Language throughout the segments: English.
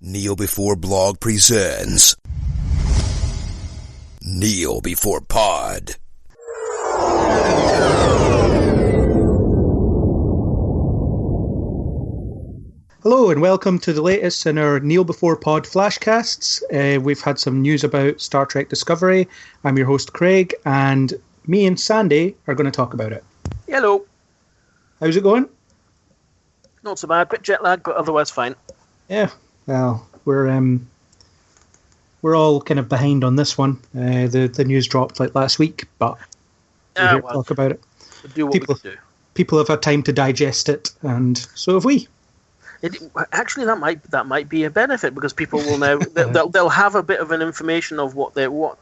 Kneel Before Blog presents Kneel Before Pod. Hello and welcome to the latest in our Kneel Before Pod Flashcasts. We've had some news about Star Trek Discovery. I'm your host Craig, and me and Sandy are going to talk about it. Hello. How's it going? Not so bad, bit jet lag, but otherwise fine. Yeah, well, we're all kind of behind on this one. The news dropped like last week, but we're here to talk about it. We'll do what we can do. People have had time to digest it, and so have we. Actually, that might be a benefit because people will now they'll have a bit of an information of what they'll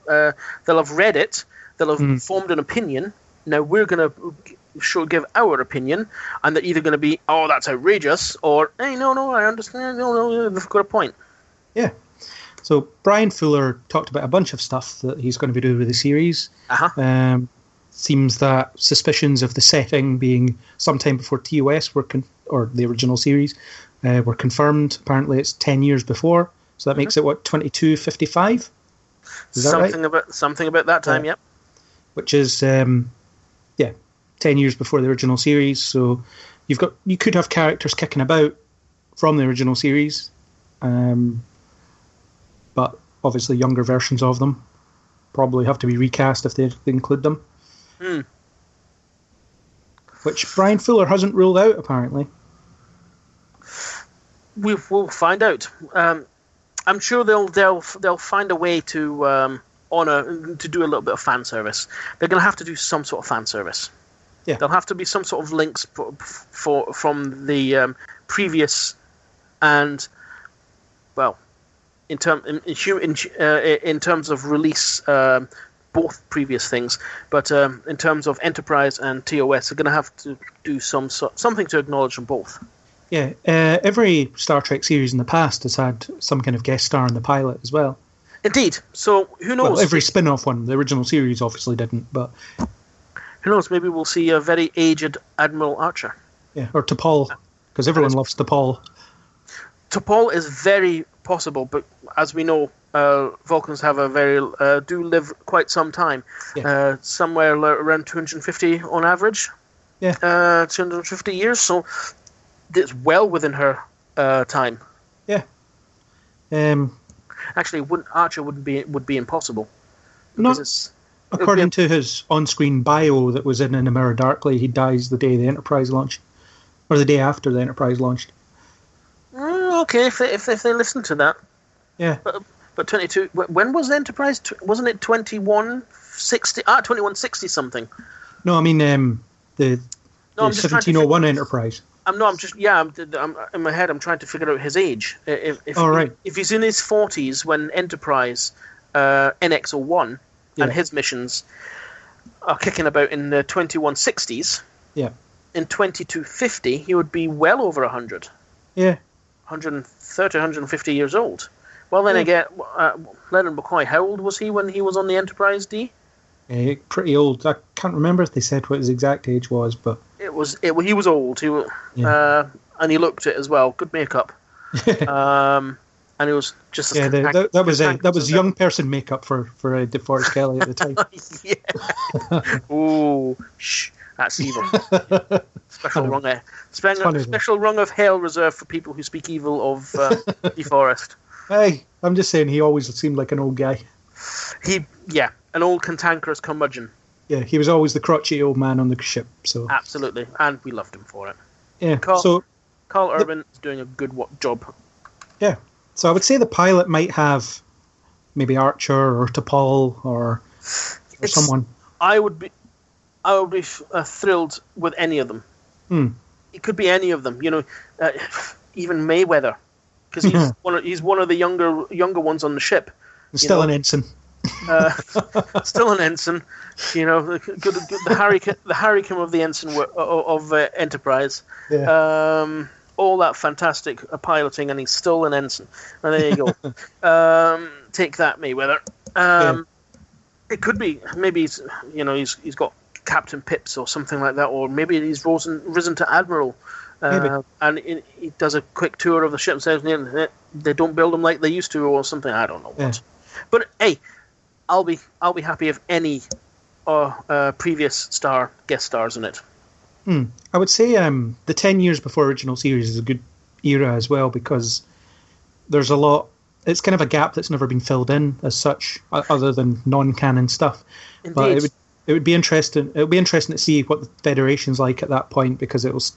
have read it, they'll have formed an opinion. Now we're going to give our opinion, and they're either going to be, oh, that's outrageous, or hey, no, I understand, no, they've got a point. Yeah. So Brian Fuller talked about a bunch of stuff that he's going to be doing with the series. Seems that suspicions of the setting being sometime before TOS or the original series were confirmed. Apparently it's 10 years before, so that makes it, 2255? Is that right? Something about that time, yep. Which is, 10 years before the original series, so you could have characters kicking about from the original series, but obviously younger versions of them probably have to be recast if they include them. Which Brian Fuller hasn't ruled out, apparently. We'll find out. I'm sure they'll find a way to do a little bit of fan service. They're going to have to do some sort of fan service. Yeah. There'll have to be some sort of links from the previous and, well, in terms of release, both previous things, but in terms of Enterprise and TOS, they're going to have to do something to acknowledge them both. Yeah, every Star Trek series in the past has had some kind of guest star in the pilot as well. Indeed. So who knows? Well, every spin-off one. The original series obviously didn't, but who knows? Maybe we'll see a very aged Admiral Archer. Yeah, or T'Pol, because everyone loves T'Pol. T'Pol is very possible, but as we know, Vulcans have do live quite some time. Yeah. Somewhere around 250 on average. Yeah. 250 years, so it's well within her time. Yeah. Actually, Archer would be impossible. According to his on-screen bio that was in A Mirror Darkly, he dies the day the Enterprise launched, or the day after the Enterprise launched. Okay, if they listen to that. Yeah. But 22. When was the Enterprise? Wasn't it 2160? 2160 something. No, I mean the 1701 Enterprise. I'm in my head. I'm trying to figure out his age. If he's in his 40s when Enterprise NX-01 and his missions are kicking about in the 2160s. Yeah. In 2250, he would be well over 100. Yeah. 130, 150 years old. Well, then again, Leonard McCoy, how old was he when he was on the Enterprise D? Pretty old. I can't remember if they said what his exact age was, but he was old. And he looked it as well. Good makeup. And it was just that was young person makeup for DeForest Kelly at the time. Yeah. Ooh, shh, that's evil. Special rung of hell reserved for people who speak evil of DeForest. Hey, I'm just saying he always seemed like an old guy. An old cantankerous curmudgeon. Yeah, he was always the crotchety old man on the ship. So absolutely, and we loved him for it. Yeah. Carl Urban is doing a good job. Yeah. So I would say the pilot might have maybe Archer or T'Pol or someone. I would be thrilled with any of them. It could be any of them. Even Mayweather, because he's one of the younger ones on the ship. Still an ensign. Still an ensign. The Harry Kim of the ensign of Enterprise. Yeah. All that fantastic piloting, and he's still an ensign. And there you go. Take that, Mayweather. It could be maybe he's got Captain Pips or something like that, or maybe he's risen to Admiral, and he does a quick tour of the ship and says, they don't build them like they used to, or something. I don't know what. But hey, I'll be happy if any previous guest stars in it. I would say the 10 years before original series is a good era as well, because there's a lot. It's kind of a gap that's never been filled in as such, other than non-canon stuff. Indeed. But it would be interesting. It would be interesting to see what the Federation's like at that point, because it was.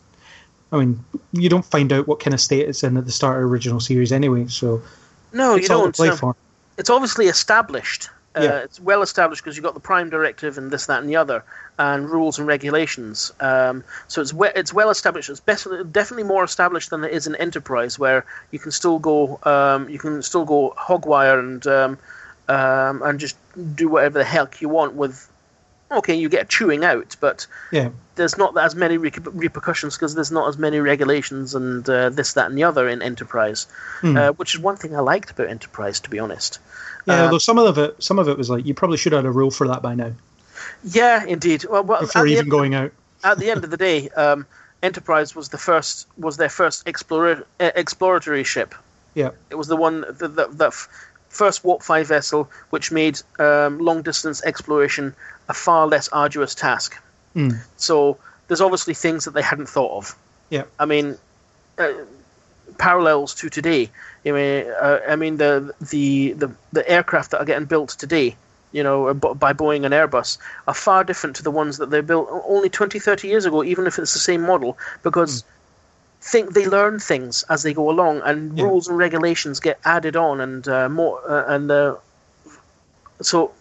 I mean, you don't find out what kind of state it's in at the start of original series anyway. So no, you don't. Play for. It's obviously established. Yeah. It's well established because you've got the Prime Directive and this, that, and the other, and rules and regulations. So it's well established. It's definitely more established than it is in Enterprise, where you can still go hogwire and just do whatever the heck you want with. Okay, you get chewing out, but there's not as many repercussions because there's not as many regulations and this, that, and the other in Enterprise, which is one thing I liked about Enterprise, to be honest. Yeah, although some of it was like you probably should have had a rule for that by now. Yeah, indeed. Well, before even going out. At the end of the day, Enterprise was their first exploratory ship. Yeah, it was the one the first Warp 5 vessel, which made long distance exploration a far less arduous task. So there's obviously things that they hadn't thought of. Yeah, I mean, parallels to today. I mean the aircraft that are getting built today, by Boeing and Airbus, are far different to the ones that they built only 20, 30 years ago, even if it's the same model, because they learn things as they go along, and rules and regulations get added on, and more, so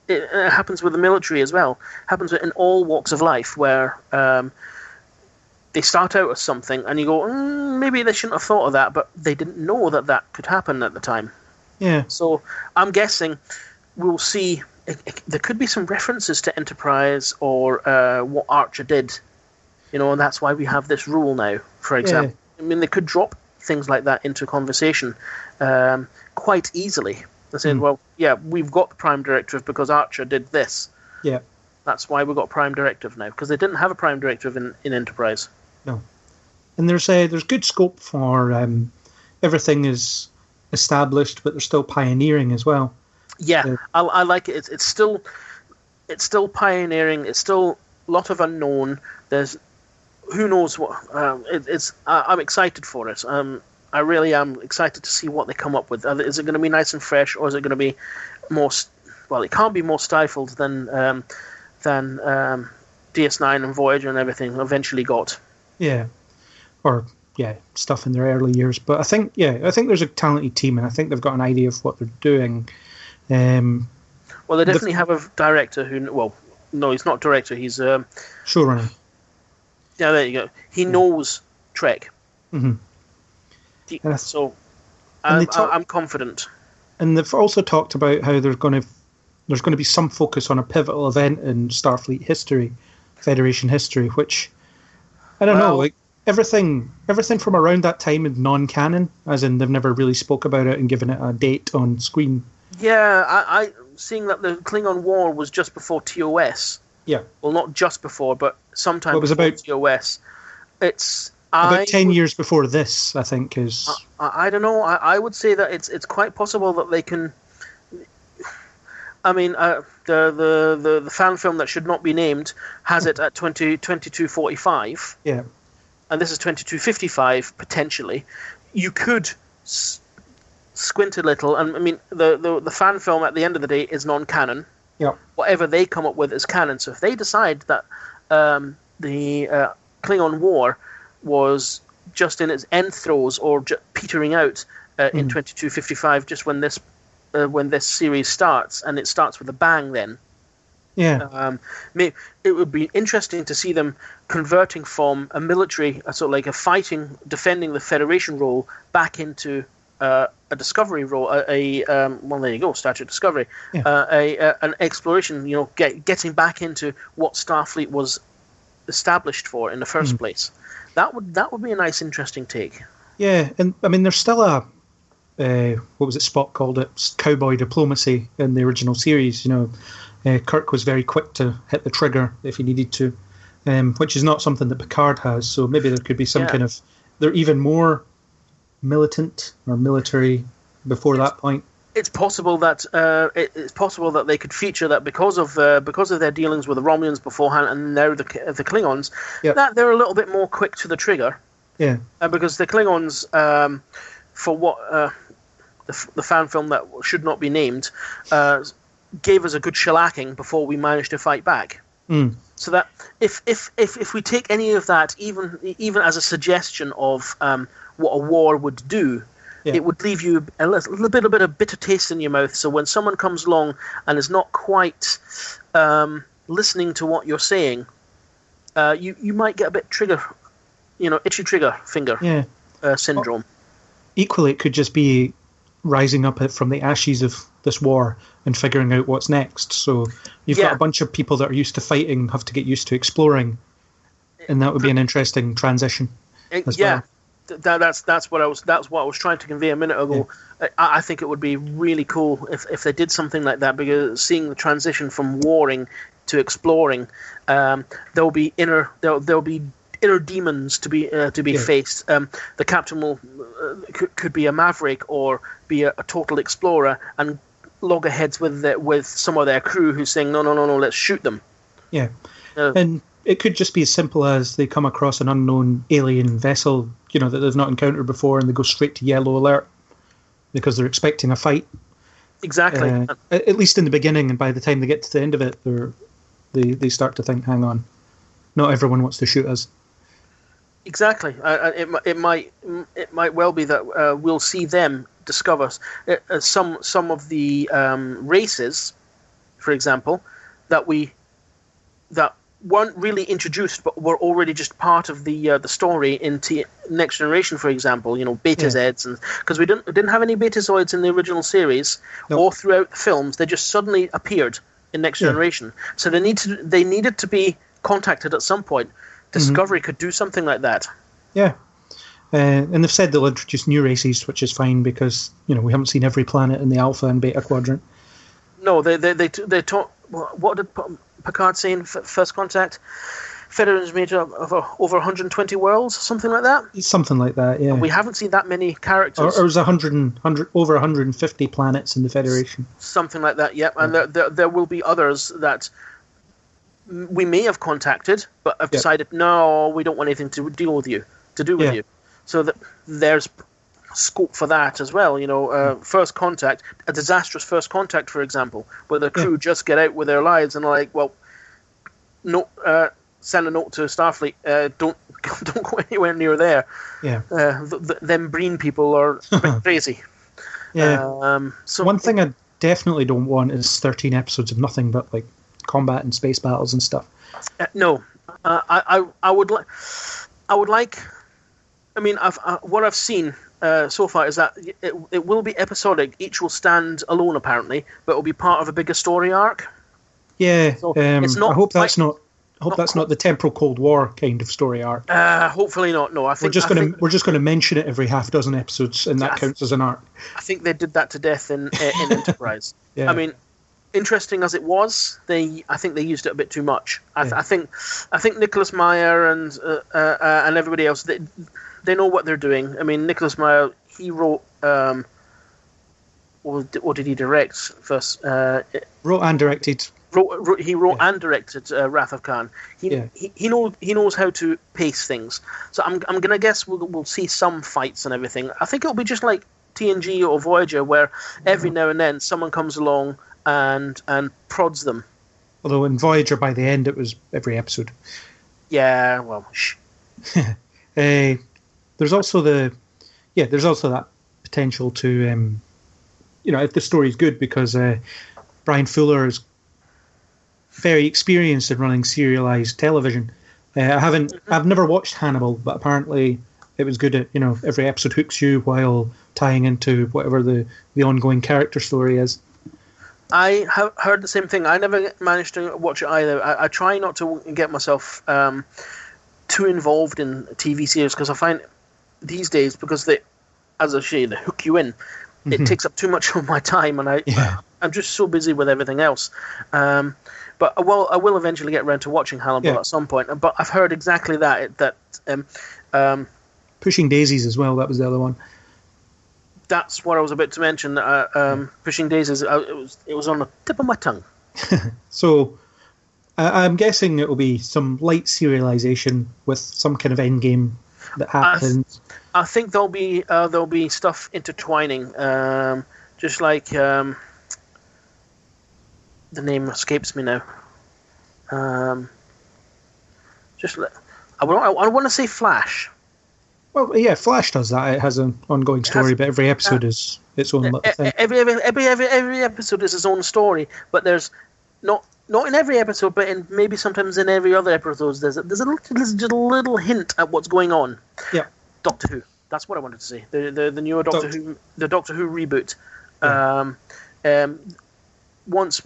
it happens with the military as well. It happens in all walks of life, where they start out as something, and you go, maybe they shouldn't have thought of that, but they didn't know that could happen at the time. Yeah. So I'm guessing we'll see. There could be some references to Enterprise or what Archer did, and that's why we have this rule now, for example. I mean, they could drop things like that into conversation quite easily. They're saying, well, we've got the Prime Directive because Archer did this. Yeah. That's why we've got Prime Directive now, because they didn't have a Prime Directive in Enterprise. No. And there's good scope for everything is established, but they're still pioneering as well. Yeah, I like it. It's still pioneering. It's still a lot of unknown. There's who knows what. I'm excited for it. I really am excited to see what they come up with. Is it going to be nice and fresh, or is it going to be more? Well, it can't be more stifled than DS9 and Voyager and everything eventually got. Yeah, or stuff in their early years. But I think there's a talented team, and I think they've got an idea of what they're doing. Well, they definitely have a director who. Well, no, he's not director. He's showrunner. Yeah, there you go. He knows Trek. Mm-hmm. So I'm confident. And they've also talked about how there's going to be some focus on a pivotal event in Starfleet history, Federation history, which I don't know, like everything from around that time is non-canon, as in they've never really spoke about it and given it a date on screen. Yeah, I seeing that the Klingon War was just before TOS. Yeah. Well, not just before, but sometime before about TOS. It's about 10 years before this, I think, is... I don't know. I would say that it's quite possible that they can... I mean, the fan film that should not be named has it at 2245. Yeah. And this is 2255, potentially. You could squint a little, and I mean, the fan film at the end of the day is non-canon. Yeah. Whatever they come up with is canon. So if they decide that the Klingon War was just in its end throes or petering out in 2255, just when this series starts, and it starts with a bang, then it would be interesting to see them converting from a military, sort of like a fighting, defending the Federation role, back into a discovery role. Well, there you go, Star Trek Discovery. Yeah. An exploration. Getting back into what Starfleet was established for in the first place. That would be a nice, interesting take. Yeah, and I mean, there's still a what was it Spock called it? Cowboy diplomacy in the original series. Kirk was very quick to hit the trigger if he needed to, which is not something that Picard has. So maybe there could be some kind of... They're even more militant or military before that point. It's possible that they could feature that because of their dealings with the Romulans beforehand and now the Klingons, that they're a little bit more quick to the trigger. Yeah, because the Klingons, for what the fan film that should not be named, gave us a good shellacking before we managed to fight back. So that if we take any of that, even as a suggestion of what a war would do, it would leave you a little bit of bitter taste in your mouth. So when someone comes along and is not quite listening to what you're saying, you might get a bit itchy trigger finger syndrome. Equally, it could just be rising up from the ashes of this war and figuring out what's next. So you've got a bunch of people that are used to fighting have to get used to exploring, and that would be an interesting transition as well. That's what I was trying to convey a minute ago. Yeah. I think it would be really cool if they did something like that, because seeing the transition from warring to exploring, there'll be inner demons to be faced. The captain could be a maverick or be a total explorer and loggerheads with some of their crew who's saying no, let's shoot them. Yeah, and it could just be as simple as they come across an unknown alien vessel, that they've not encountered before, and they go straight to yellow alert because they're expecting a fight. Exactly. At least in the beginning, and by the time they get to the end of it, they start to think, hang on, not everyone wants to shoot us. Exactly. It might well be that we'll see them discover some of the races, for example, that weren't really introduced, but were already just part of the story in Next Generation, for example. Betazoids, and because we didn't have any Betazoids in the original series or throughout the films, they just suddenly appeared in Next Generation. So they needed to be contacted at some point. Discovery could do something like that. Yeah. And they've said they'll introduce new races, which is fine because, we haven't seen every planet in the Alpha and Beta Quadrant. No, they talk. What did Picard say in First Contact? Federation is made of over 120 worlds, something like that? Something like that, yeah. We haven't seen that many characters. Or it was over 150 planets in the Federation. Something like that, yep. And there will be others that we may have contacted, but have decided, no, we don't want anything to do with you. So that there's scope for that as well. First contact, a disastrous first contact, for example, where the crew just get out with their lives and are like, well, no, send a note to Starfleet, don't go anywhere near there. Yeah. Them Breen people are a bit crazy. Yeah. So one thing I definitely don't want is 13 episodes of nothing but like combat and space battles and stuff. No, I would like. I mean, what I've seen so far is that it will be episodic. Each will stand alone, apparently, but it will be part of a bigger story arc. Yeah, so it's not. I hope that's not. That's not the temporal Cold War kind of story arc. Hopefully not. No, I think we're just going to mention it every half dozen episodes, and that counts as an arc. I think they did that to death in Enterprise. Yeah. I mean, interesting as it was, I think they used it a bit too much. I think Nicholas Meyer and everybody else they know what they're doing. I mean, Nicholas Meyer, he wrote. What did he direct first? Wrote and directed. He wrote and directed Wrath of Khan. He knows how to pace things. So I'm gonna guess we'll see some fights and everything. I think it'll be just like TNG or Voyager, where every now and then someone comes along and prods them. Although in Voyager, by the end, it was every episode. Yeah, well, shh. There's also that potential to, if the story's good, because Brian Fuller is very experienced in running serialized television. I've never watched Hannibal, but apparently it was good at, every episode hooks you while tying into whatever the ongoing character story is. I have heard the same thing. I never managed to watch it either. I try not to get myself too involved in TV series, because I find these days, because they, as I say, they hook you in, it takes up too much of my time, and I'm just so busy with everything else. But I will eventually get around to watching Hannibal at some point. But I've heard exactly that. That Pushing Daisies as well. That was the other one. That's what I was about to mention. Pushing Daisies. It was on the tip of my tongue. So, I'm guessing it will be some light serialization with some kind of end game that happens. I think there'll be stuff intertwining, just like the name escapes me now. I want to say Flash. Well, yeah, Flash does that. It has an ongoing story, but every episode is its own little thing. Every episode is its own story, but there's not in every episode, but maybe sometimes in every other episode, there's just a little hint at what's going on. Yeah, Doctor Who. That's what I wanted to say. The newer Doctor Who, the Doctor Who reboot. Yeah. Once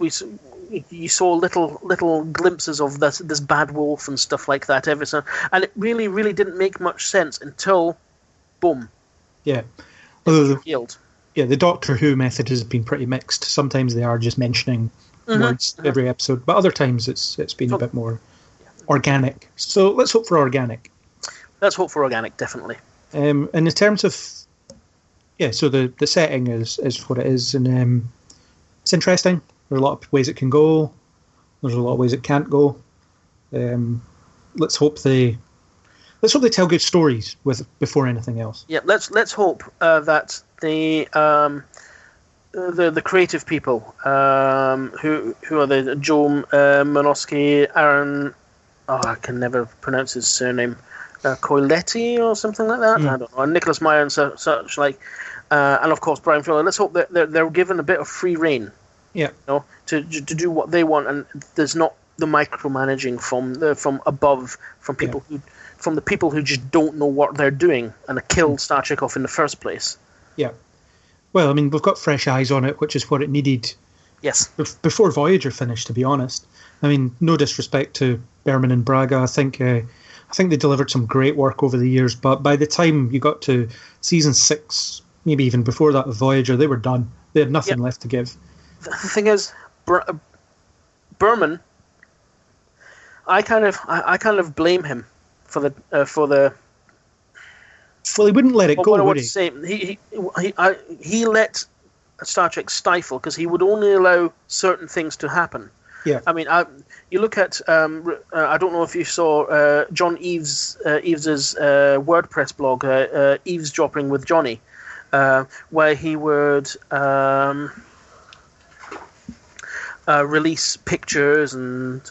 you saw little glimpses of this bad wolf and stuff like that and it really didn't make much sense until boom. Yeah. Revealed. Yeah, the Doctor Who method has been pretty mixed. Sometimes they are just mentioning words every episode, but other times it's been a bit more organic. So let's hope for organic. Let's hope for organic, definitely. And in terms of so the setting is what it is, and it's interesting. There are a lot of ways it can go. There's a lot of ways it can't go. Let's hope they tell good stories before anything else. Yeah, let's hope that the creative people who are the Joe Manosky, Aaron. Oh, I can never pronounce his surname. Coiletti or something like that. I don't know. And Nicholas Meyer and such like, and of course Brian Fuller. Let's hope that they're given a bit of free rein. Yeah. To do what they want, and there's not the micromanaging from above from people from the people who just don't know what they're doing and killed Star Trek off in the first place. Yeah. Well, I mean, we've got fresh eyes on it, which is what it needed. Yes. Before Voyager finished, to be honest. I mean, no disrespect to Berman and Braga. I think they delivered some great work over the years, but by the time you got to season 6, maybe even before that of Voyager, they were done. They had nothing left to give. The thing is, Berman, I kind of blame him for the. Well, he wouldn't let it go, would he? Say, he let Star Trek stifle because he would only allow certain things to happen. Yeah. I mean, you look at I don't know if you saw John Eaves's WordPress blog, Eavesdropping with Johnny, where he would release pictures and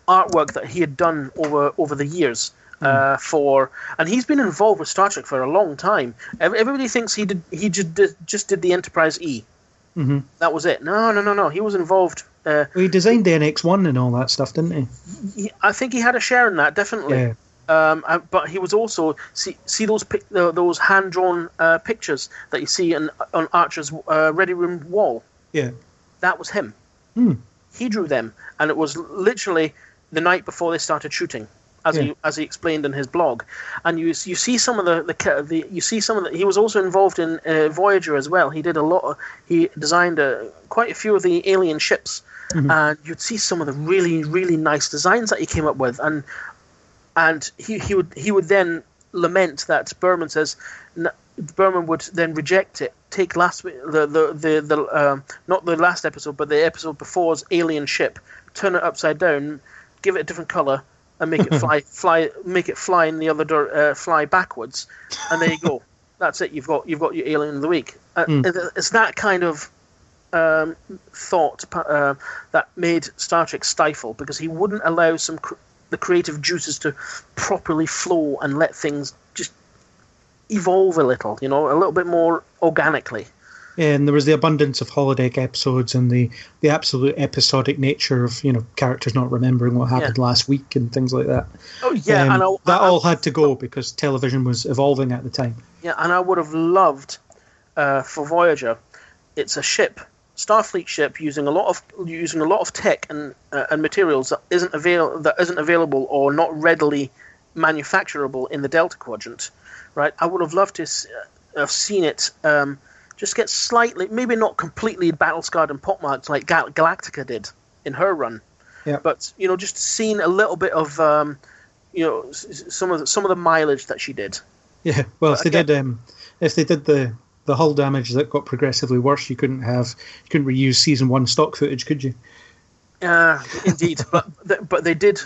artwork that he had done over the years. And he's been involved with Star Trek for a long time. Everybody thinks he just did the Enterprise E. Mm-hmm. That was it. No. He was involved. Well, he designed the NX-1 and all that stuff, didn't he? I think he had a share in that, definitely. Yeah. But he was also see those hand-drawn pictures that you see on Archer's ready room wall. Yeah, that was him. He drew them, and it was literally the night before they started shooting, as he explained in his blog. And you see some of he was also involved in Voyager as well. He did he designed quite a few of the alien ships, and you'd see some of the really, really nice designs that he came up with, and he would then lament that Berman would then reject it, take not the last episode, but the episode before's alien ship, turn it upside down, give it a different color, and make it fly in the other fly backwards, and there you go. That's it. You've got your alien of the week. It's that kind of thought that made Star Trek stifle, because he wouldn't allow the creative juices to properly flow and let things just evolve a little bit more organically. Yeah, and there was the abundance of holodeck episodes and the absolute episodic nature of characters not remembering what happened last week and things like that. Oh yeah, that all had to go because television was evolving at the time. Yeah, and I would have loved for Voyager. It's a ship, Starfleet ship, using a lot of tech and materials that isn't available or not readily manufacturable in the Delta Quadrant. Right, I would have loved to have seen it. Just get slightly, maybe not completely battle-scarred and pockmarked like Galactica did in her run, but just seeing a little bit of some of the mileage that she did. Yeah, well, if they did the the hull damage that got progressively worse, you couldn't reuse season 1 stock footage, could you? Indeed, but they did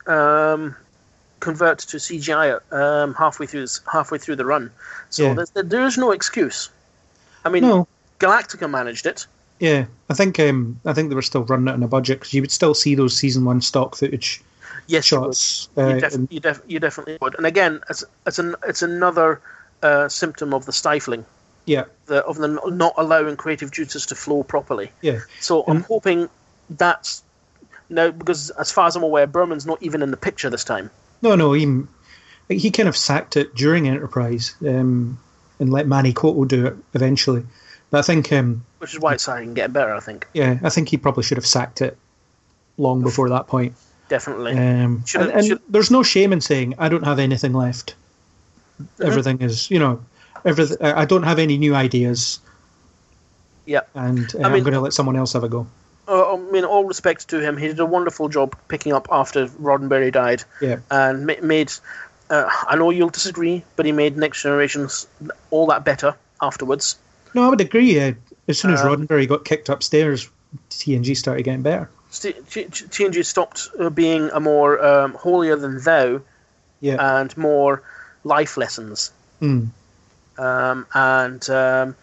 convert to CGI halfway through the run, so there is no excuse. I mean, no. Galactica managed it. Yeah, I think they were still running it on a budget, because you would still see those season 1 stock footage. Yes, shots. You definitely would. And again, it's another symptom of the stifling. Yeah. Of the not allowing creative juices to flow properly. Yeah. So I'm hoping that's no, because as far as I'm aware, Berman's not even in the picture this time. No, he kind of sacked it during Enterprise, and let Manny Koto do it eventually. But I think which is why it's starting getting better, I think. Yeah, I think he probably should have sacked it long before that point. Definitely. And there's no shame in saying, I don't have anything left. Mm-hmm. Everything is, everything. I don't have any new ideas. Yeah. And I'm going to let someone else have a go. I mean, all respect to him. He did a wonderful job picking up after Roddenberry died. Yeah. And made, I know you'll disagree, but he made Next Generations all that better afterwards. No, I would agree. As soon as Roddenberry got kicked upstairs, TNG started getting better. TNG stopped being a more holier than thou, and more life lessons, and with a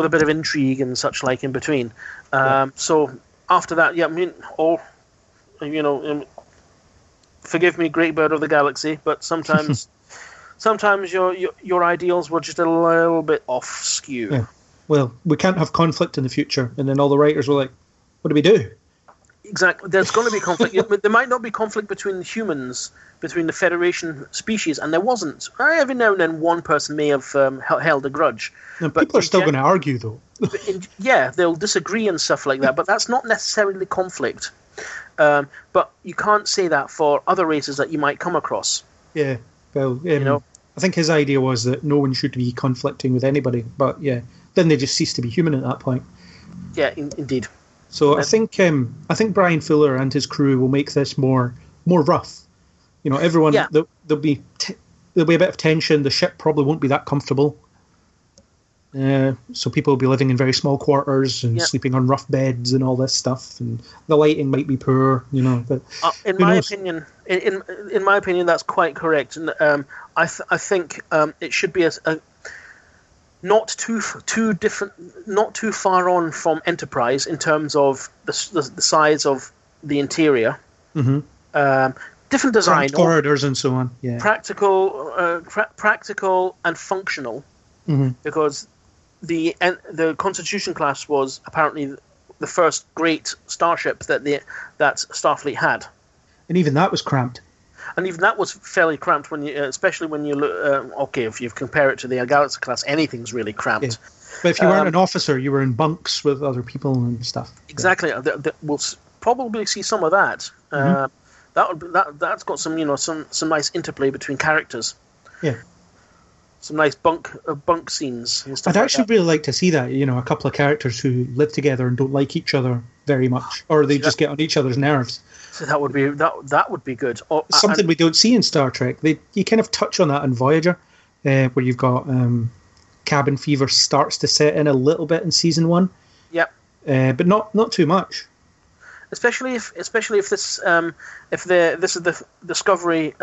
bit of intrigue and such like in between. So after that, I mean, forgive me, Great Bird of the Galaxy, but sometimes your ideals were just a little bit off skew. Yeah. Well, we can't have conflict in the future, and then all the writers were like, "What do we do?" Exactly. There's going to be conflict. There might not be conflict between humans, between the Federation species, and there wasn't. Every now and then one person may have held a grudge. Now, people are still going to argue, though. They'll disagree and stuff like that, but that's not necessarily conflict. But you can't say that for other races that you might come across. Yeah, well, I think his idea was that no one should be conflicting with anybody, but then they just cease to be human at that point. Yeah, indeed. So I think Brian Fuller and his crew will make this more rough. Everyone there'll be a bit of tension. The ship probably won't be that comfortable. So people will be living in very small quarters and sleeping on rough beds and all this stuff. And the lighting might be poor, But in my opinion, that's quite correct. And I think it should be a not too far on from Enterprise in terms of the size of the interior. Mm-hmm. Different design, corridors and so on. Yeah, practical and functional. Mm-hmm. Because the Constitution class was apparently the first great starship that Starfleet had, and even that was cramped. And even that was fairly cramped especially when you look. If you compare it to the Galaxy class, anything's really cramped. Yeah. But if you weren't an officer, you were in bunks with other people and stuff. Exactly. We'll probably see some of that. Mm-hmm. That's got some nice interplay between characters. Yeah. Some nice bunk scenes and stuff. I'd actually really like to see that. A couple of characters who live together and don't like each other very much, or they just get on each other's nerves. So that would be good. Something we don't see in Star Trek. You kind of touch on that in Voyager, where you've got cabin fever starts to set in a little bit in season 1. Yep. But not too much. Especially if this is the Discovery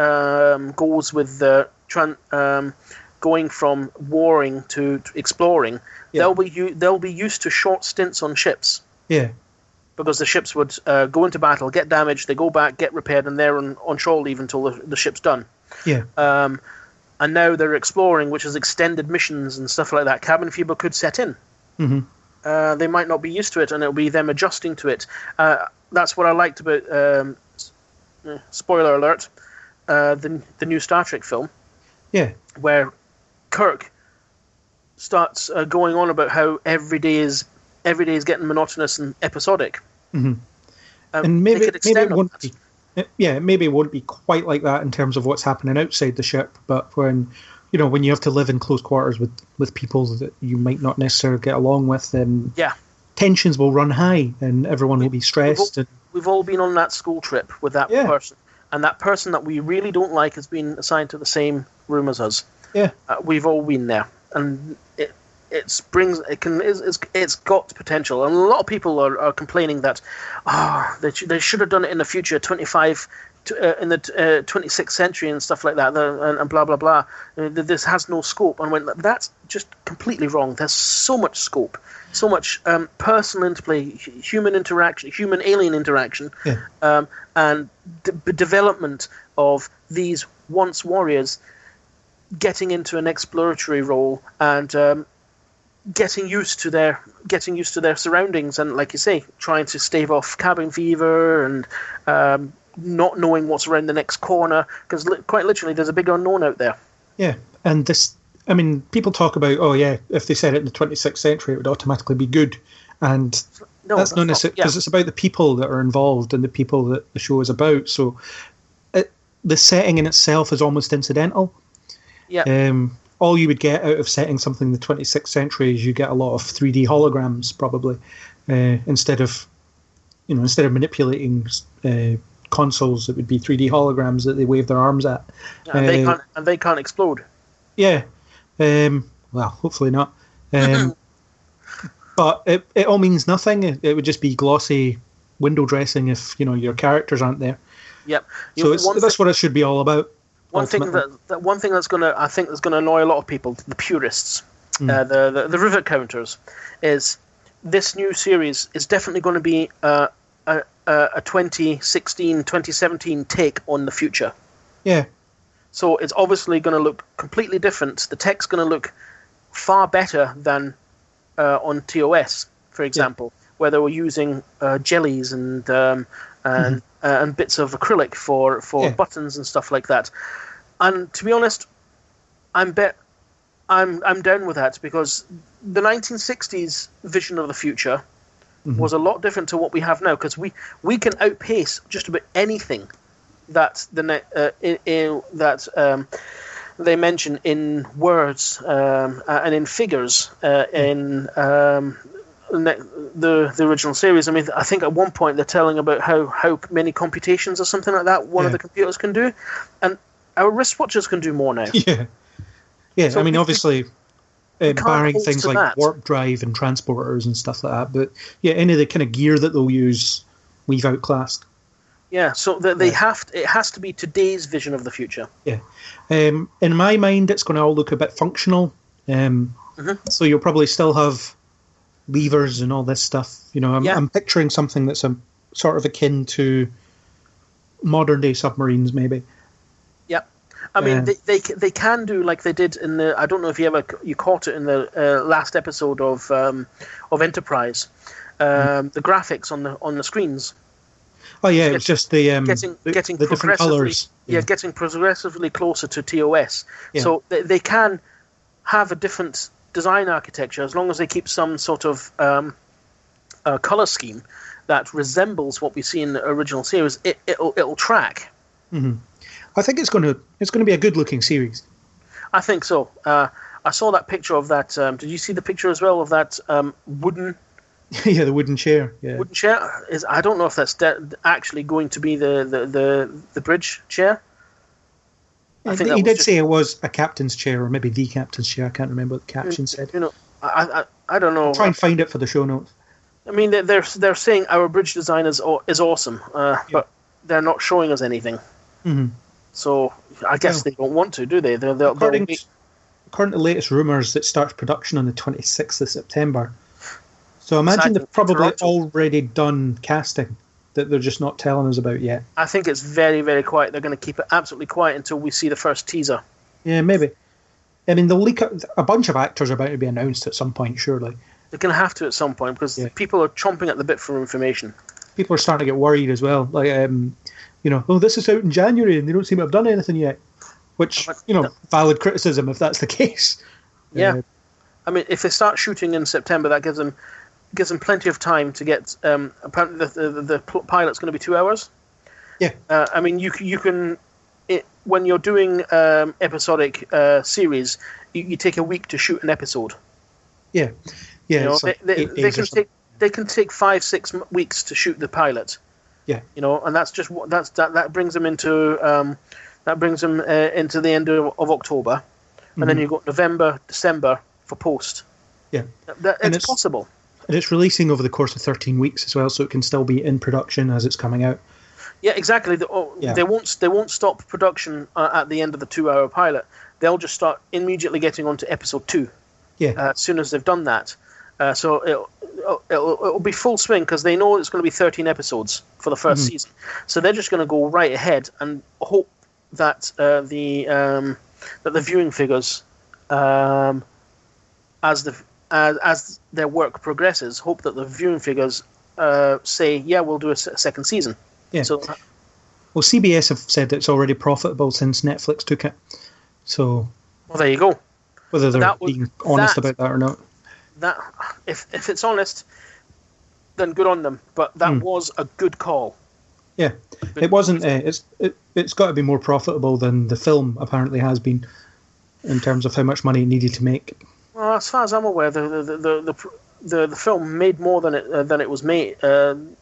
goes with the going from warring to exploring. Yeah. They'll be used to short stints on ships. Yeah. Because the ships would go into battle, get damaged, they go back, get repaired, and they're on shore leave until the ship's done. Yeah. And now they're exploring, which is extended missions and stuff like that. Cabin fever could set in. Mm-hmm. They might not be used to it, and it'll be them adjusting to it. That's what I liked about, spoiler alert, the new Star Trek film. Yeah. Where Kirk starts going on about how every day is getting monotonous and episodic. Mm-hmm. And maybe it won't be. Maybe it won't be quite like that in terms of what's happening outside the ship. But when you have to live in close quarters with people that you might not necessarily get along with, then tensions will run high and everyone will be stressed. We've all been on that school trip with that person, and that person that we really don't like has been assigned to the same room as us. Yeah, we've all been there, and it's got potential, and a lot of people are complaining that they should have done it in the future, 25 in the 26th century and stuff like that, and blah blah blah. This has no scope, and when that's just completely wrong. There's so much scope, so much personal interplay, human interaction, human alien interaction, and development of these once warriors getting into an exploratory role and getting used to their surroundings, and like you say, trying to stave off cabin fever and not knowing what's around the next corner, because quite literally there's a big unknown out there. Yeah, and this, I mean, people talk about, if they said it in the 26th century, it would automatically be good, and that's not necessarily, because it's about the people that are involved and the people that the show is about. So the setting in itself is almost incidental. Yeah. All you would get out of setting something in the 26th century is you get a lot of 3D holograms, probably, instead of manipulating consoles. It would be 3D holograms that they wave their arms at, and they can't explode. Yeah. Well, hopefully not. But it all means nothing. It would just be glossy window dressing if your characters aren't there. Yep. So that's what it should be all about. One thing that's gonna annoy a lot of people, the purists, the rivet counters, is this new series is definitely going to be a 2016, 2017 take on the future. Yeah. So it's obviously going to look completely different. The tech's going to look far better than on TOS, for example, where they were using jellies and bits of acrylic for buttons and stuff like that. And to be honest, I'm down with that, because the 1960s vision of the future was a lot different to what we have now, because we can outpace just about anything that they mention in words and in figures in the original series. I mean, I think at one point they're telling about how many computations or something like that one of the computers can do, and our wristwatches can do more now. Yeah. So I mean, obviously, barring things like warp drive and transporters and stuff like that, but any of the kind of gear that they'll use, we've outclassed. Yeah, so it has to be today's vision of the future. Yeah, in my mind, it's going to all look a bit functional. So you'll probably still have levers and all this stuff. I'm picturing something that's a sort of akin to modern day submarines, maybe. Yep. I mean, they can do like they did in the. I don't know if you caught it in the last episode of Enterprise. The graphics on the screens. Oh yeah, it's just the getting the different colours. Getting progressively closer to TOS. Yeah. So they can have a different design architecture as long as they keep some sort of color scheme that resembles what we see in the original series. It'll track. Mm-hmm. I think it's going to be a good looking series. I think so. I saw that picture of that. Did you see the picture as well of that wooden? Yeah, the wooden chair. Yeah, wooden chair is. I don't know if that's actually going to be the bridge chair. I think he did say it was a captain's chair, or maybe the captain's chair. I can't remember what the caption said. I don't know. I'll try and find it for the show notes. I mean, they're saying our bridge design is awesome, but they're not showing us anything. Mm-hmm. So I guess they don't want to, do they? According to latest rumours, it starts production on the 26th of September. So I imagine they've probably already done casting that they're just not telling us about yet. I think it's very, very quiet. They're going to keep it absolutely quiet until we see the first teaser. Yeah, maybe. I mean, they'll leak a bunch of actors are about to be announced at some point, surely. They're going to have to at some point, because people are chomping at the bit for information. People are starting to get worried as well. Like, this is out in January and they don't seem to have done anything yet. Which, valid criticism if that's the case. Yeah. I mean, if they start shooting in September, that gives them plenty of time to get. Apparently, the pilot's going to be 2 hours. Yeah. I mean, you can when you're doing episodic series, you take a week to shoot an episode. Yeah. Yeah. They can take 5-6 weeks to shoot the pilot. Yeah. And that brings them into the end of October, and then you've got November, December for post. Yeah. It's possible. And it's releasing over the course of 13 weeks as well, so it can still be in production as it's coming out. Yeah, exactly. They won't stop production at the end of the 2-hour pilot. They'll just start immediately getting onto episode 2. Yeah. As soon as they've done that, so it'll be full swing because they know it's going to be 13 episodes for the first season. So they're just going to go right ahead and hope that the viewing figures, as their work progresses, hope that the viewing figures say, yeah, we'll do a second season. Yeah. So, well, CBS have said it's already profitable since Netflix took it. So, well, there you go. Whether they're being honest about that or not. That if it's honest, then good on them. But that was a good call. Yeah, it wasn't. It's got to be more profitable than the film apparently has been, in terms of how much money it needed to make. Well, as far as I'm aware, the film made more than it was made.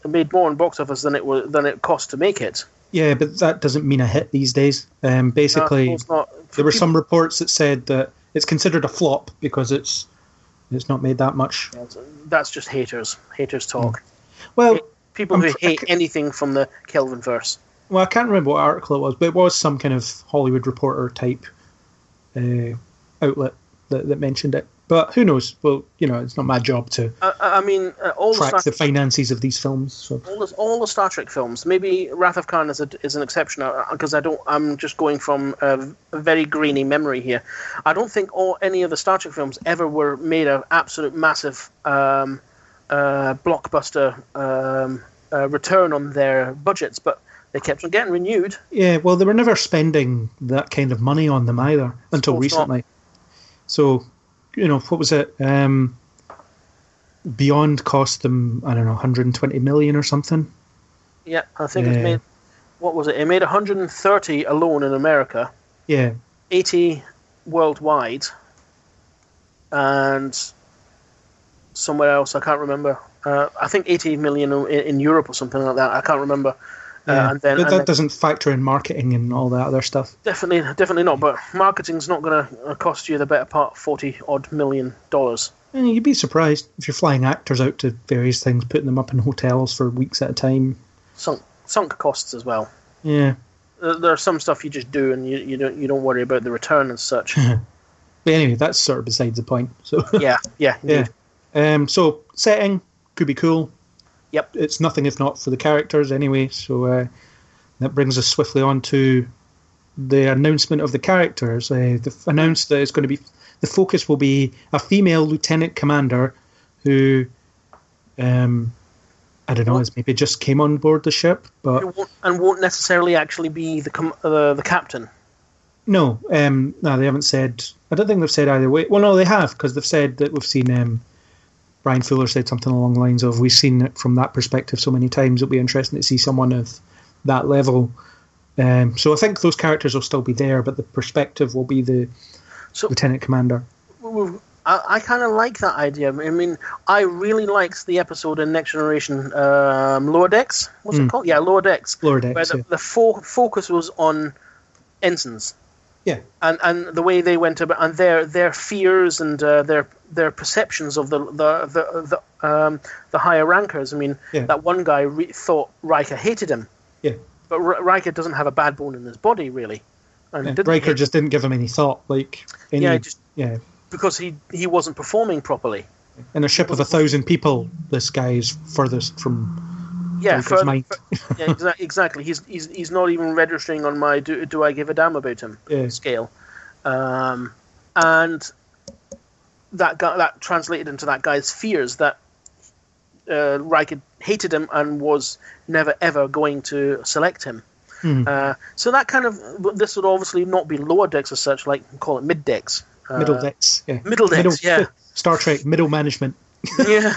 Made more in box office than it cost to make it. Yeah, but that doesn't mean a hit these days. Basically, there were some reports that said that it's considered a flop because it's not made that much. That's just haters talk. Well, people who hate anything from the Kelvinverse. Well, I can't remember what article it was, but it was some kind of Hollywood Reporter type outlet that mentioned it. But who knows? Well, it's not my job to track the finances of these films. So. All the Star Trek films, maybe Wrath of Khan is an exception, because I'm just going from a very grainy memory here. I don't think any of the Star Trek films ever were made an absolute massive blockbuster return on their budgets, but they kept on getting renewed. Yeah, well, they were never spending that kind of money on them either until recently. Not. So. What was it? Beyond cost them, I don't know, 120 million or something. Yeah, I think it's made. What was it? It made 130 alone in America. Yeah. 80 worldwide, and somewhere else I can't remember. I think 80 million in Europe or something like that. I can't remember. Yeah, but that doesn't factor in marketing and all that other stuff. Definitely not. But marketing's not going to cost you the better part $40-odd million. And you'd be surprised if you're flying actors out to various things, putting them up in hotels for weeks at a time. Sunk costs as well. Yeah, there's some stuff you just do, and you don't worry about the return and such. But anyway, that's sort of besides the point. So yeah. So setting could be cool. Yep. It's nothing if not for the characters anyway, so that brings us swiftly on to the announcement of the characters. They've announced that it's going to be, the focus will be a female lieutenant commander who, I don't know, has maybe just came on board the ship, but won't necessarily actually be the captain. No, they haven't said. I don't think they've said either way. Well, no, they have, because they've said that we've seen. Brian Fuller said something along the lines of, we've seen it from that perspective so many times, it'll be interesting to see someone of that level. So I think those characters will still be there, but the perspective will be the lieutenant commander. I kind of like that idea. I mean, I really liked the episode in Next Generation, Lower Decks. What's it called? Yeah, Lower Decks. Lower Decks, where the focus was on ensigns. Yeah, and the way they went about, and their fears and their perceptions of the higher rankers. I mean, that one guy thought Riker hated him. Yeah, but Riker doesn't have a bad bone in his body, really. And Riker just didn't give him any thought, because he wasn't performing properly. In a ship of 1,000 people, this guy is furthest from. Mind. Exactly. He's not even registering on my do I give a damn about him scale, and that translated into that guy's fears that Riker hated him and was never ever going to select him. So that kind of, this would obviously not be lower decks as such, like call it mid decks, middle decks, middle decks, Star Trek middle management. Yeah,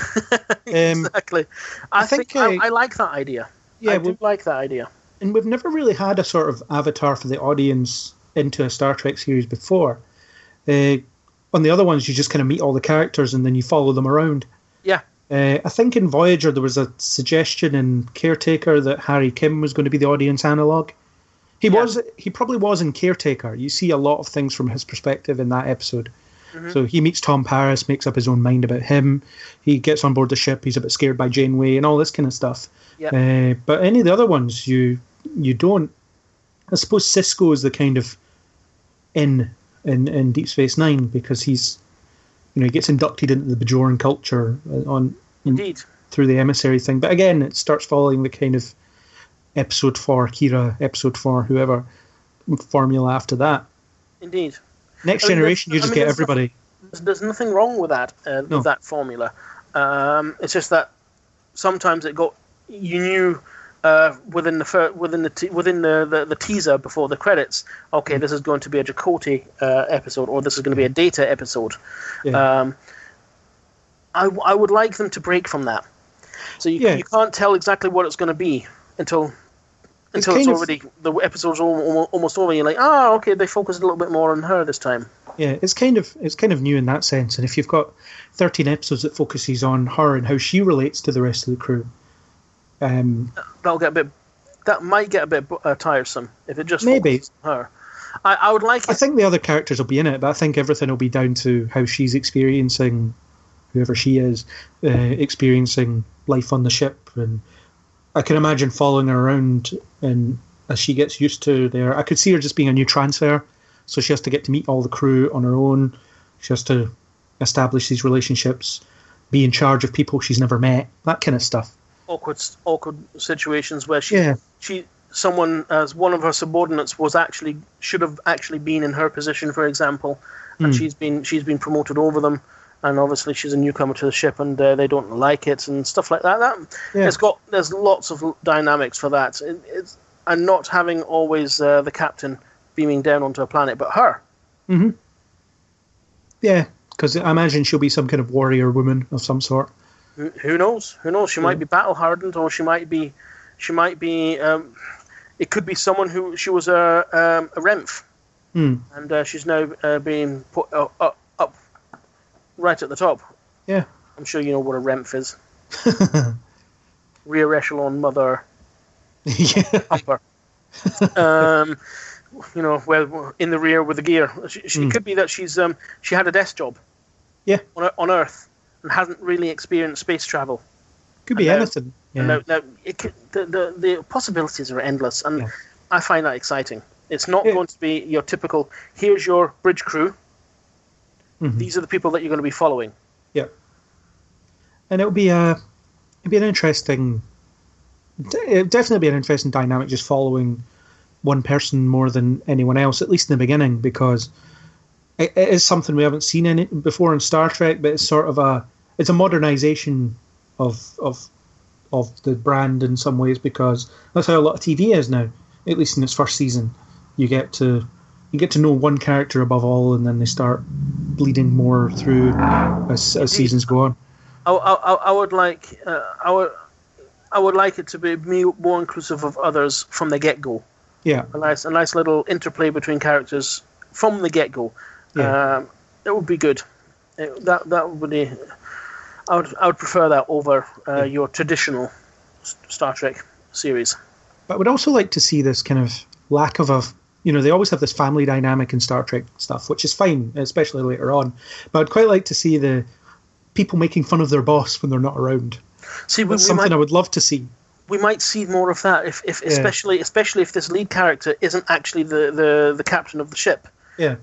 exactly. I think I like that idea. Yeah, I do like that idea. And we've never really had a sort of avatar for the audience into a Star Trek series before. On the other ones, you just kind of meet all the characters and then you follow them around. Yeah. I think in Voyager there was a suggestion in Caretaker that Harry Kim was going to be the audience analogue. He probably was in Caretaker. You see a lot of things from his perspective in that episode. So he meets Tom Paris, makes up his own mind about him. He gets on board the ship. He's a bit scared by Janeway and all this kind of stuff. Yep. But any of the other ones, you don't. I suppose Sisko is the kind of in Deep Space Nine because he's, he gets inducted into the Bajoran culture through the emissary thing. But again, it starts following the kind of episode 4 Kira, episode 4 whoever formula after that. Indeed. Next generation, you just get everybody. There's nothing wrong with that with that formula. It's just that sometimes you knew within the teaser before the credits. Okay, this is going to be a Chakotay episode, or this is going to be a Data episode. Yeah. I would like them to break from that. So you can't tell exactly what it's going to be until it's already the episode's almost over. You're like, okay, they focused a little bit more on her this time. Yeah, it's kind of new in that sense. And if you've got 13 episodes that focuses on her and how she relates to the rest of the crew, that might get a bit tiresome if it just focuses on her. I would like it. I think the other characters will be in it, but I think everything will be down to how she's experiencing, whoever she is, experiencing life on the ship. And I can imagine following her around, and as she gets used to there, I could see her just being a new transfer. So she has to get to meet all the crew on her own. She has to establish these relationships, be in charge of people she's never met, that kind of stuff. Awkward situations where someone as one of her subordinates should have actually been in her position, for example, and she's been promoted over them, and obviously she's a newcomer to the ship, and they don't like it and stuff like that. There's lots of dynamics for that. And not having always the captain beaming down onto a planet, but her. Mm-hmm. Yeah, because I imagine she'll be some kind of warrior woman of some sort. Who knows? She might be battle hardened, or she might be. It could be someone who she was a Renf, and she's now being put up right at the top. Yeah, I'm sure you know what a Renf is. Rear echelon mother. Pumper. Where in the rear with the gear. It could be that she had a desk job. Yeah. On Earth and hasn't really experienced space travel. Could be anything. Yeah. The possibilities are endless, and I find that exciting. It's not going to be your typical. Here's your bridge crew. Mm-hmm. These are the people that you're going to be following. Yeah. And it'll be an interesting. It'll definitely be an interesting dynamic just following one person more than anyone else, at least in the beginning, because it is something we haven't seen before in Star Trek, but it's sort of a modernization of the brand in some ways, because that's how a lot of TV is now, at least in its first season. You get to know one character above all, and then they start bleeding more through as seasons go on. I would like it to be more inclusive of others from the get-go. Yeah, a nice little interplay between characters from the get-go. Yeah. It would be good. That would be. I would prefer that over your traditional Star Trek series. But I would also like to see this kind of lack of they always have this family dynamic in Star Trek stuff, which is fine, especially later on. But I'd quite like to see the people making fun of their boss when they're not around. That's something I would love to see. We might see more of that, especially if this lead character isn't actually the captain of the ship. Yeah.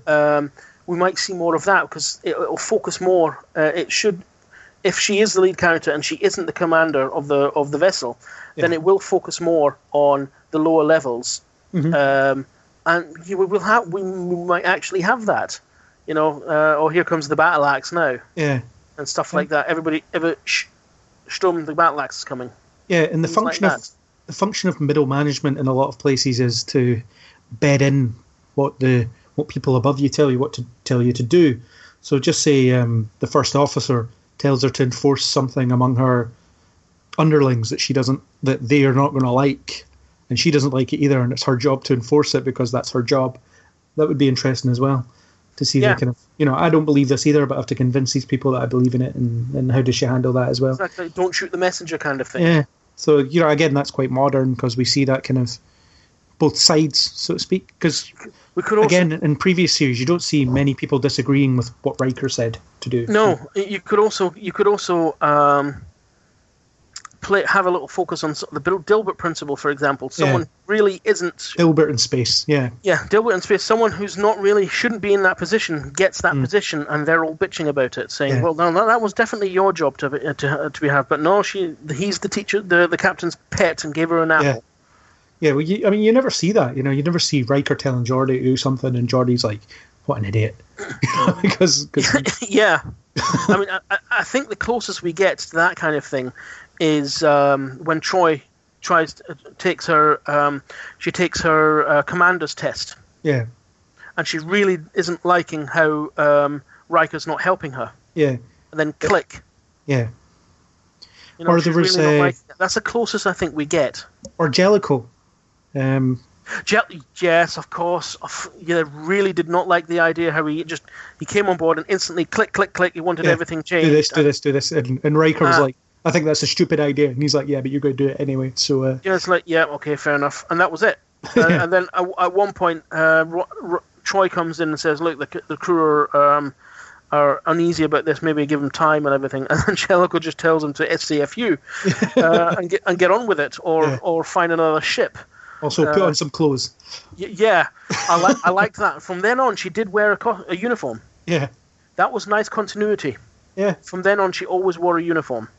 We might see more of that because it'll focus more. It should, if she is the lead character and she isn't the commander of the vessel, then it will focus more on the lower levels. Mm-hmm. And we might actually have that. Here comes the battle axe now. Yeah. And stuff like that. Everybody, Sturm, the battle axe is coming. Yeah, and the function of middle management in a lot of places is to bed in what people above you tell you to do. So just say the first officer tells her to enforce something among her underlings that they are not going to like, and she doesn't like it either, and it's her job to enforce it because that's her job. That would be interesting as well, to see the kind of, I don't believe this either, but I have to convince these people that I believe in it, and how does she handle that as well? Exactly, don't shoot the messenger kind of thing. Yeah. So, again, that's quite modern because we see that kind of both sides, so to speak. Because we could also, again, in previous series, you don't see many people disagreeing with what Riker said to do. No, you could also have a little focus on the Dilbert principle, for example. Someone really isn't Dilbert in space. Yeah, Dilbert in space. Someone who's not really shouldn't be in that position gets that position, and they're all bitching about it, saying, "Well, no, that was definitely your job to be have." But no, he's the teacher, the captain's pet, and gave her an apple. Yeah. Well, you never see that. You never see Riker telling Geordi to do something, and Geordi's like, "What an idiot!" because yeah. I mean, I think the closest we get to that kind of thing is when Troy takes her commander's test. Yeah. And she really isn't liking how Riker's not helping her. Yeah. And then click. Yeah. Or there was that's the closest I think we get. Or Jellicoe. Yes, of course. You really did not like the idea how he came on board and instantly click. He wanted everything changed. Do this. And Riker was like, I think that's a stupid idea. And he's like, yeah, but you're going to do it anyway. So it's like, yeah, okay, fair enough. And that was it. And then at one point, Troy comes in and says, look, the crew are uneasy about this. Maybe give them time and everything. And then Jellicoe just tells them to SCFU and get on with it, or find another ship. Also, put on some clothes. Yeah, I like that. From then on, she did wear a uniform. Yeah. That was nice continuity. Yeah. From then on, she always wore a uniform.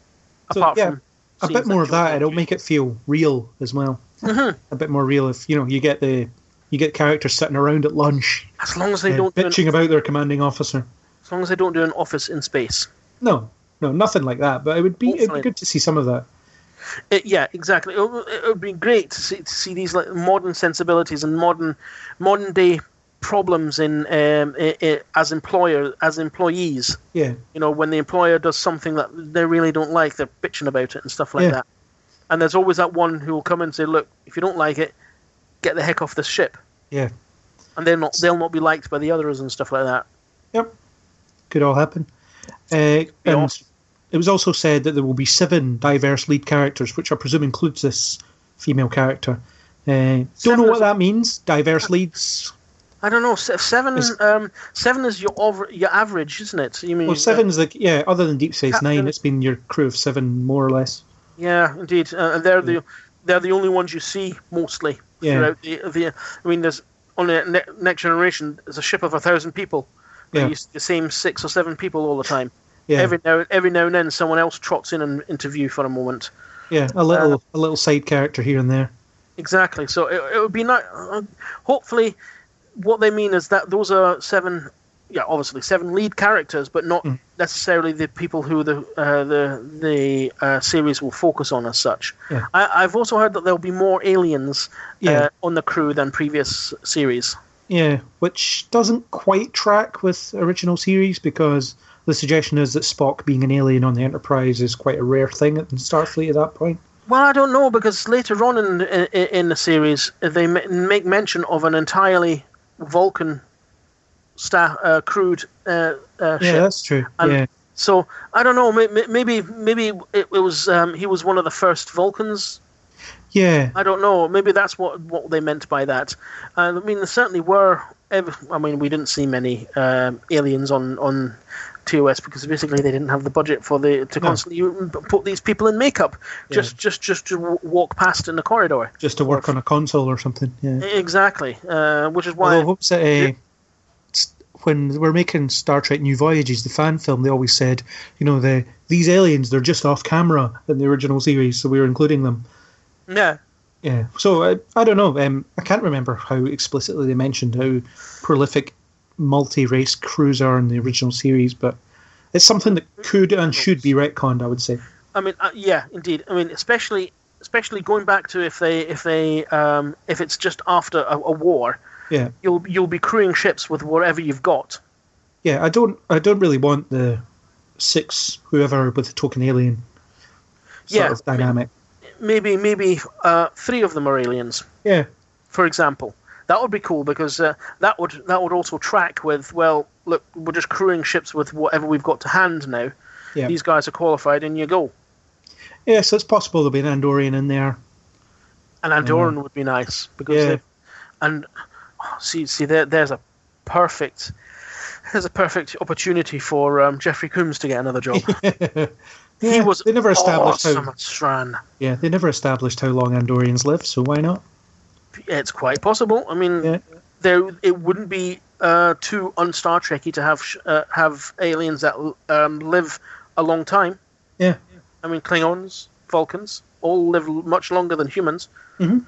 Apart from a bit more of that, it'll make it feel real as well. Mm-hmm. A bit more real if you get characters sitting around at lunch. As long as they don't bitching about their commanding officer. As long as they don't do an office in space. No, nothing like that. But it'd be good to see some of that. Yeah, exactly. It would be great to see these like modern sensibilities and modern day problems in as employees. Yeah. When the employer does something that they really don't like, they're bitching about it and stuff like that. And there's always that one who will come in and say, "Look, if you don't like it, get the heck off this ship." Yeah. And they'll not be liked by the others and stuff like that. Yep. Could all happen. And it was also said that there will be 7 diverse lead characters, which I presume includes this female character. Don't know what that means. Diverse leads. I don't know. 7 is your average, isn't it? You mean? Well, 7 is like other than Deep Space Nine, it's been your crew of 7 more or less. Yeah, indeed, and they're the only ones you see mostly throughout the. I mean, there's on the Next Generation. There's a ship of 1,000 people. Yeah. You see the same 6 or 7 people all the time. Yeah. Every now and then, someone else trots in and interview for a moment. Yeah, a little side character here and there. Exactly. So it would be not. Hopefully, what they mean is that those are 7. Yeah, obviously 7 lead characters, but not necessarily the people who the series will focus on as such. Yeah. I've also heard that there'll be more aliens on the crew than previous series. Yeah, which doesn't quite track with original series because the suggestion is that Spock being an alien on the Enterprise is quite a rare thing in Starfleet at that point. Well, I don't know, because later on in the series, they make mention of an entirely Vulcan crewed ship. Yeah, that's true. And so I don't know. Maybe it was he was one of the first Vulcans. Yeah. I don't know. Maybe that's what they meant by that. I mean, there certainly were. I mean, we didn't see many aliens on TOS because basically they didn't have the budget to constantly put these people in makeup just to walk past in the corridor. Just to work on a console or something. Yeah. Exactly. Which is why. Although, when we're making Star Trek New Voyages, the fan film, they always said, these aliens, they're just off camera in the original series, so we were including them. Yeah. Yeah. So I don't know. I can't remember how explicitly they mentioned how prolific multi-race crews are in the original series, but it's something that could and should be retconned, I would say. I mean, yeah, indeed. I mean, especially going back to if it's just after a war. Yeah, you'll be crewing ships with whatever you've got. Yeah, I don't really want the 6 whoever with the token alien sort of dynamic. Maybe 3 of them are aliens. Yeah, for example, that would be cool because that would also track with, well, look, we're just crewing ships with whatever we've got to hand now. Yeah. These guys are qualified, and you go. Yeah, so it's possible there'll be an Andorian in there. An Andorian would be nice because And see, there's a perfect opportunity for Jeffrey Combs to get another job. Yeah, he was they never established awesome at Strand. Yeah, they never established how long Andorians live, so why not? It's quite possible. I mean, it wouldn't be too un-Star Trekky to have aliens that live a long time. Yeah. I mean, Klingons, Vulcans, all live much longer than humans. Mm-hmm.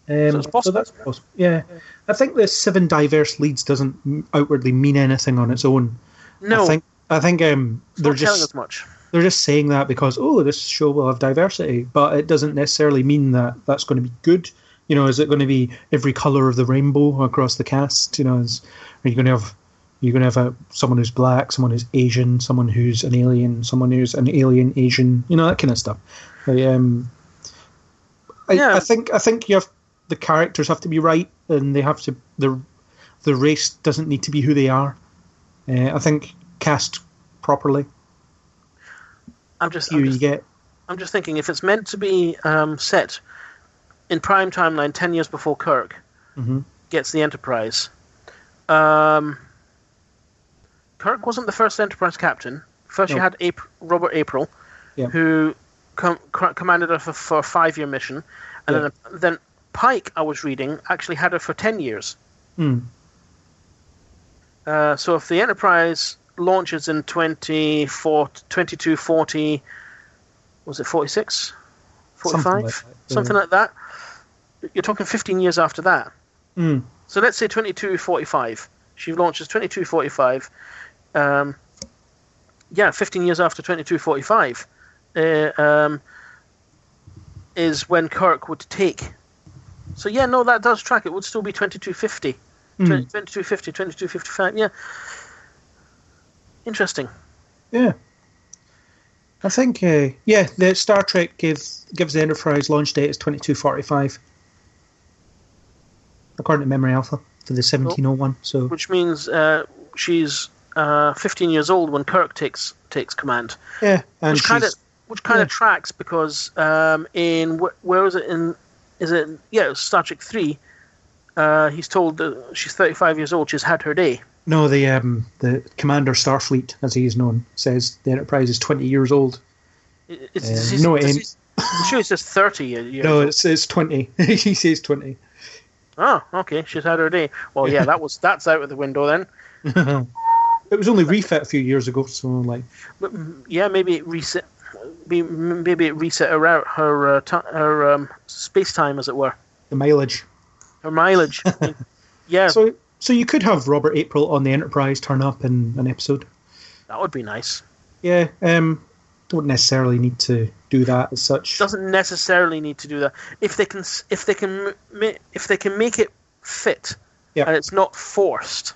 So it's possible. So that's possible. Yeah. I think the 7 diverse leads doesn't outwardly mean anything on its own. No. I think they're not just telling us much. They're just saying that because, this show will have diversity, but it doesn't necessarily mean that that's going to be good. Is it going to be every colour of the rainbow across the cast? Are you going to have someone who's black, someone who's Asian, someone who's an alien, someone who's an alien Asian, that kind of stuff. I think you have the characters have to be right, and they have to the race doesn't need to be who they are. I think cast properly. I'm just thinking if it's meant to be set in prime timeline 10 years before Kirk gets the Enterprise. Kirk wasn't the first Enterprise captain. First you had Robert April, who commanded her for a 5-year mission, and then Pike, I was reading, actually had her for 10 years. So if the Enterprise launches in 2240, was it 46? 45? Something like that. You're talking 15 years after that. So let's say 2245. She launches 2245. 15 years after 2245 is when Kirk would take. So that does track. It would still be 2250. 2250, 2255, yeah. Interesting. Yeah. I think, the Star Trek gives the Enterprise launch date as 2245. According to Memory Alpha, for the 1701. So, which means she's 15 years old when Kirk takes command. Yeah, and which kind of tracks because where is it Star Trek 3? He's told she's 35 years old. She's had her day. No, the Commander Starfleet, as he is known, says the Enterprise is 20 years old. It ain't. I'm sure he says 30 years. No, it's 20. He says 20. Oh, okay. She's had her day. Well, yeah, that's out of the window then. It was only refit a few years ago, so like. But, maybe it reset. Maybe it reset her out her space time, as it were. The mileage. Her mileage. Yeah. So you could have Robert April on the Enterprise turn up in an episode. That would be nice. Yeah. Don't necessarily need to do that as such. Doesn't necessarily need to do that. If they can make it fit, and it's not forced,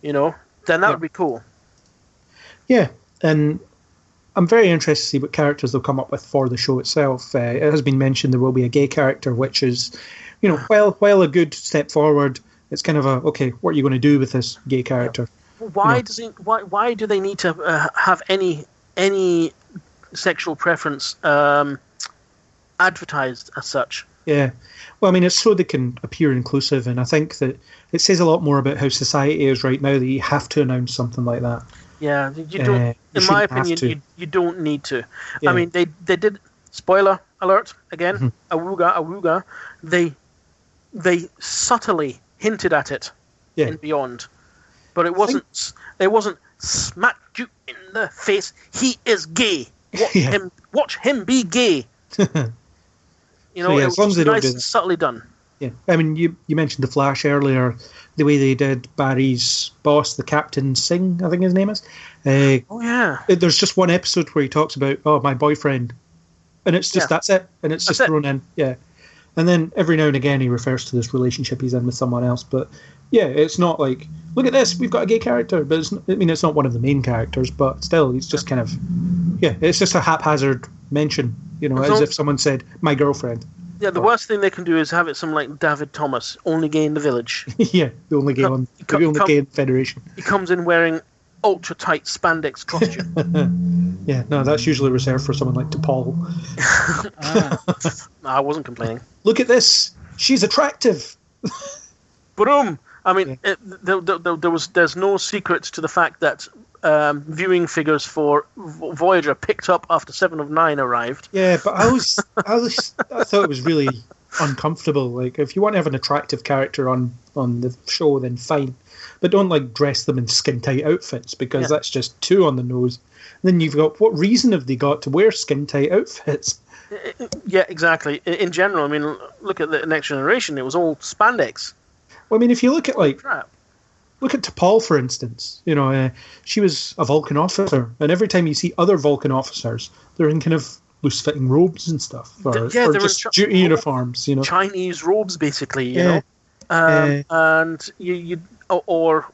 then that would be cool. Yeah, and I'm very interested to see what characters they'll come up with for the show itself. It has been mentioned there will be a gay character, which is, while a good step forward, it's kind of what are you going to do with this gay character? Why do they need to have any sexual preference advertised as such? Yeah. Well, I mean, it's so they can appear inclusive, and I think that it says a lot more about how society is right now that you have to announce something like that. Yeah, you don't. In my opinion, you don't need to. Yeah. I mean, they did. Spoiler alert again. Awooga. They subtly hinted at it in Beyond, but it wasn't. It wasn't smacked you in the face. He is gay. Watch him be gay. It was nice and subtly done. Yeah, I mean, you mentioned the Flash earlier. The way they did Barry's boss, the Captain Singh, I think his name is. There's just one episode where he talks about, my boyfriend, and it's just that's it, and it's just thrown in. Yeah, and then every now and again he refers to this relationship he's in with someone else, but it's not like, look at this, we've got a gay character, but it's not one of the main characters, but still, it's just kind of, it's just a haphazard mention, as if someone said, my girlfriend. Yeah, the worst thing they can do is have it something like David Thomas, only gay in the village. Yeah, the only gay in the Federation. He comes in wearing ultra tight spandex costume. Yeah, no, that's usually reserved for someone like DePaul. I wasn't complaining. Look at this. she's attractive. Boom! I mean, there's no secret to the fact that viewing figures for Voyager picked up after 7 of 9 arrived. Yeah, but I thought it was really uncomfortable. Like, if you want to have an attractive character on the show, then fine, but don't like dress them in skin tight outfits, because that's just too on the nose. And then you've got, what reason have they got to wear skin tight outfits? Yeah, exactly. In general, I mean, look at the Next Generation; it was all spandex. Well, I mean, if you look at look at T'Pol, for instance. You know, she was a Vulcan officer, and every time you see other Vulcan officers, they're in kind of loose-fitting robes and stuff, or just duty uniforms. You know, Chinese robes, basically. You know, and or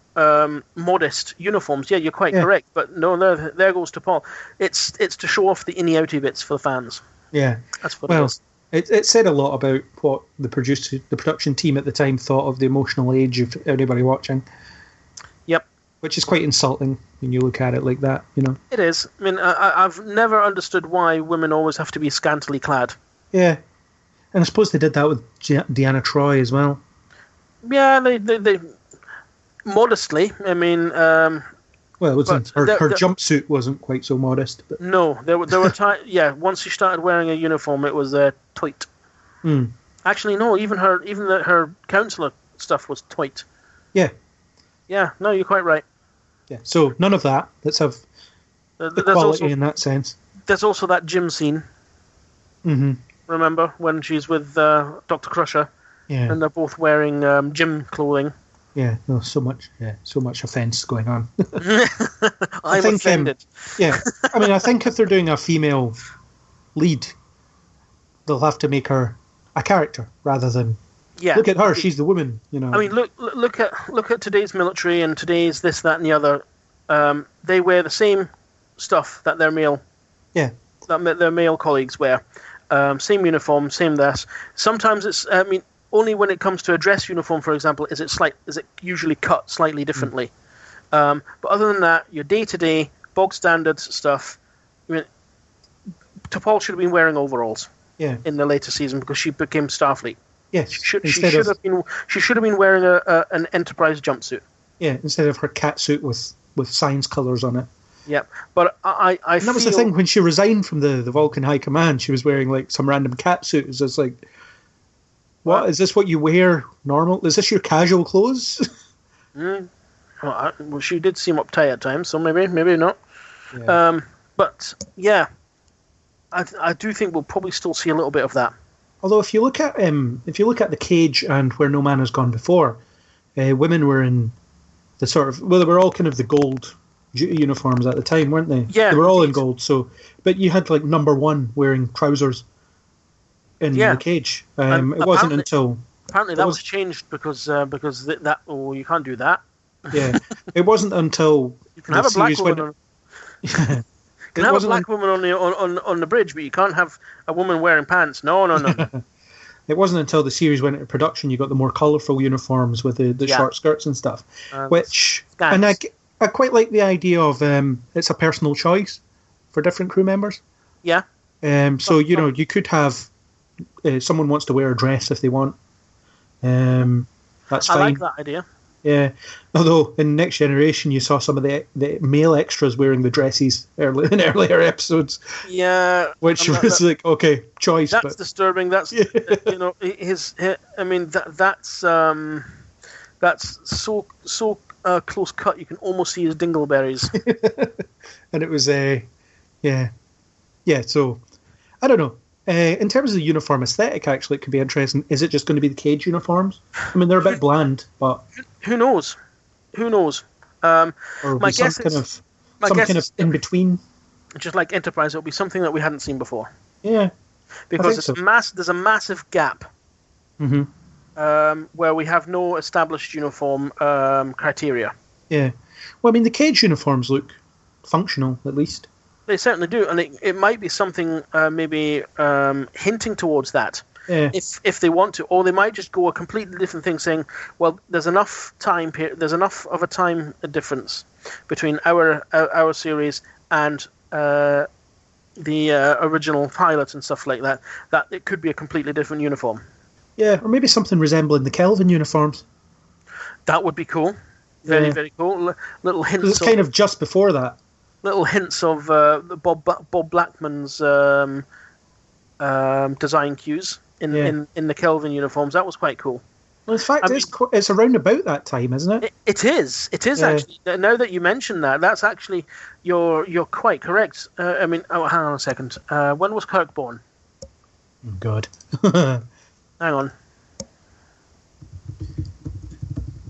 modest uniforms. Yeah, you're quite correct. But no, there goes T'Pol. It's to show off the inny-outy bits for the fans. Yeah, that's what it is. It said a lot about what the production team at the time thought of the emotional age of anybody watching. Yep. Which is quite insulting when you look at it like that, you know. It is. I mean, I've never understood why women always have to be scantily clad. Yeah. And I suppose they did that with Deanna Troi as well. Yeah, they modestly. I mean... well, it wasn't, her jumpsuit wasn't quite so modest. But. No, there were times. Yeah, once she started wearing a uniform, it was tight. Actually, no. Even her counselor stuff was tight. Yeah. Yeah. No, you're quite right. Yeah. So none of that. Let's have equality in that sense. There's also that gym scene. Mm-hmm. Remember when she's with Dr. Crusher? Yeah. And they're both wearing gym clothing. Yeah, no, so much offence going on. I'm offended. I mean, I think if they're doing a female lead, they'll have to make her a character rather than look at her, she's the woman. You know. I mean, look at today's military and today's this, that, and the other. They wear the same stuff that their male colleagues wear. Same uniform, same this. Sometimes it's. I mean. Only when it comes to a dress uniform, for example, is it usually cut slightly differently. But other than that, your day-to-day, bog standard stuff. I mean, T'Pol should have been wearing overalls in the later season because she became Starfleet. Yes, she should have been wearing an Enterprise jumpsuit. Yeah, instead of her cat suit with science colours on it. Yeah, but I and that was the thing when she resigned from the Vulcan High Command. She was wearing like some random cat suit. It was just like. What is this? What you wear normal? Is this your casual clothes? Well, she did seem uptight at times, so maybe not. Yeah. But yeah, I do think we'll probably still see a little bit of that. Although if you look at the Cage and Where No Man Has Gone Before, women were in the sort of they were all kind of the gold duty uniforms at the time, weren't they? Yeah, they were all in gold. So, but you had like number one wearing trousers. In the Cage, it wasn't until apparently that was changed because that you can't do that. Yeah, it wasn't until you can have a black woman. You can have a black woman on the bridge, but you can't have a woman wearing pants. No. It wasn't until the series went into production you got the more colourful uniforms with the short skirts and stuff. And I quite like the idea of it's a personal choice for different crew members. Yeah. So you could have. Someone wants to wear a dress if they want. That's fine. I like that idea. Yeah. Although in Next Generation you saw some of the male extras wearing the dresses in earlier episodes. Yeah. Which was like, okay, choice. That's disturbing. That's his. I mean that's so close cut you can almost see his dingleberries. And it was so I don't know. In terms of the uniform aesthetic, actually, it could be interesting. Is it just going to be the Cage uniforms? I mean, they're a bit bland, but who knows? Or my guess is some kind of in between. Just like Enterprise, it'll be something that we hadn't seen before. Yeah, because there's a massive gap. Where we have no established uniform criteria. Yeah, well, I mean, the Cage uniforms look functional, at least. They certainly do, and it might be something maybe hinting towards that, if they want to, or they might just go a completely different thing, saying, "Well, there's enough of a time difference between our series and the original pilot and stuff like that it could be a completely different uniform." Yeah, or maybe something resembling the Kelvin uniforms. That would be cool. Very, very cool. Little hints. It's kind of just before that. Little hints of Bob Blackman's design cues in the Kelvin uniforms. That was quite cool. Well, in fact, it's around about that time, isn't it? It is actually. Now that you mention that, that's actually you're quite correct. I mean, hang on a second. When was Kirk born? Oh, God. Hang on.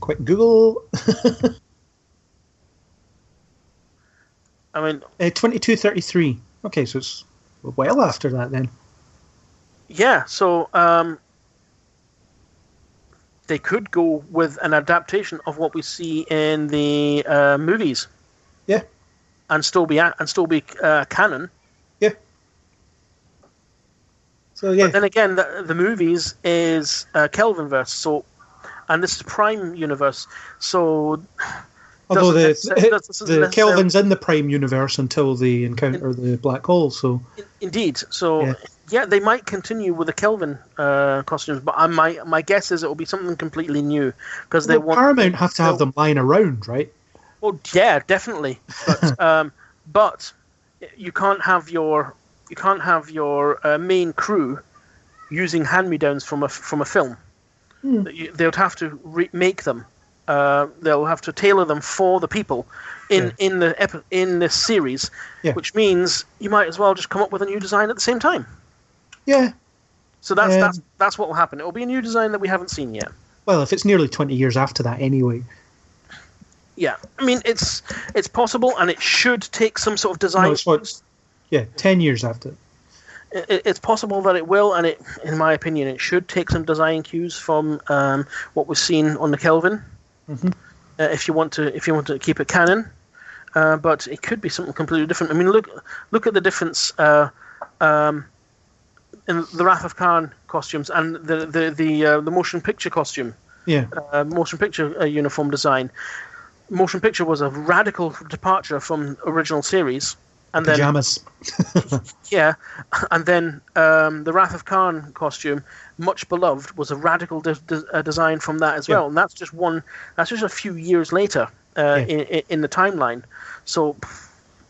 Quick Google. I mean, 2233. Okay, so it's well after that then. Yeah, so they could go with an adaptation of what we see in the movies. Yeah, and still be canon. Yeah. So yeah. But then again, the movies is Kelvinverse, so, and this is Prime Universe, so. Although the Kelvin's in the Prime Universe until they encounter the black hole, so. Indeed, so yeah, they might continue with the Kelvin costumes, but my guess is it will be something completely new because Paramount have to have them lying around, right? Well, yeah, definitely, but you can't have your main crew using hand-me-downs from a film. They would have to remake them. They'll have to tailor them for the people in this series, which means you might as well just come up with a new design at the same time. Yeah. So that's what will happen. It will be a new design that we haven't seen yet. Well, if it's nearly 20 years after that, anyway. Yeah, I mean it's possible, and it should take some sort of design. No, 10 years after. It's possible that it will, and in my opinion, it should take some design cues from what we've seen on the Kelvin. Mm-hmm. If you want to keep it canon, but it could be something completely different. I mean, look at the difference in the Wrath of Khan costumes and the motion picture costume. Yeah. Motion picture uniform design. Motion picture was a radical departure from original series. And pajamas. Yeah, and then the Wrath of Khan costume, much beloved, was a radical design from that as well, and that's just a few years later in the timeline. So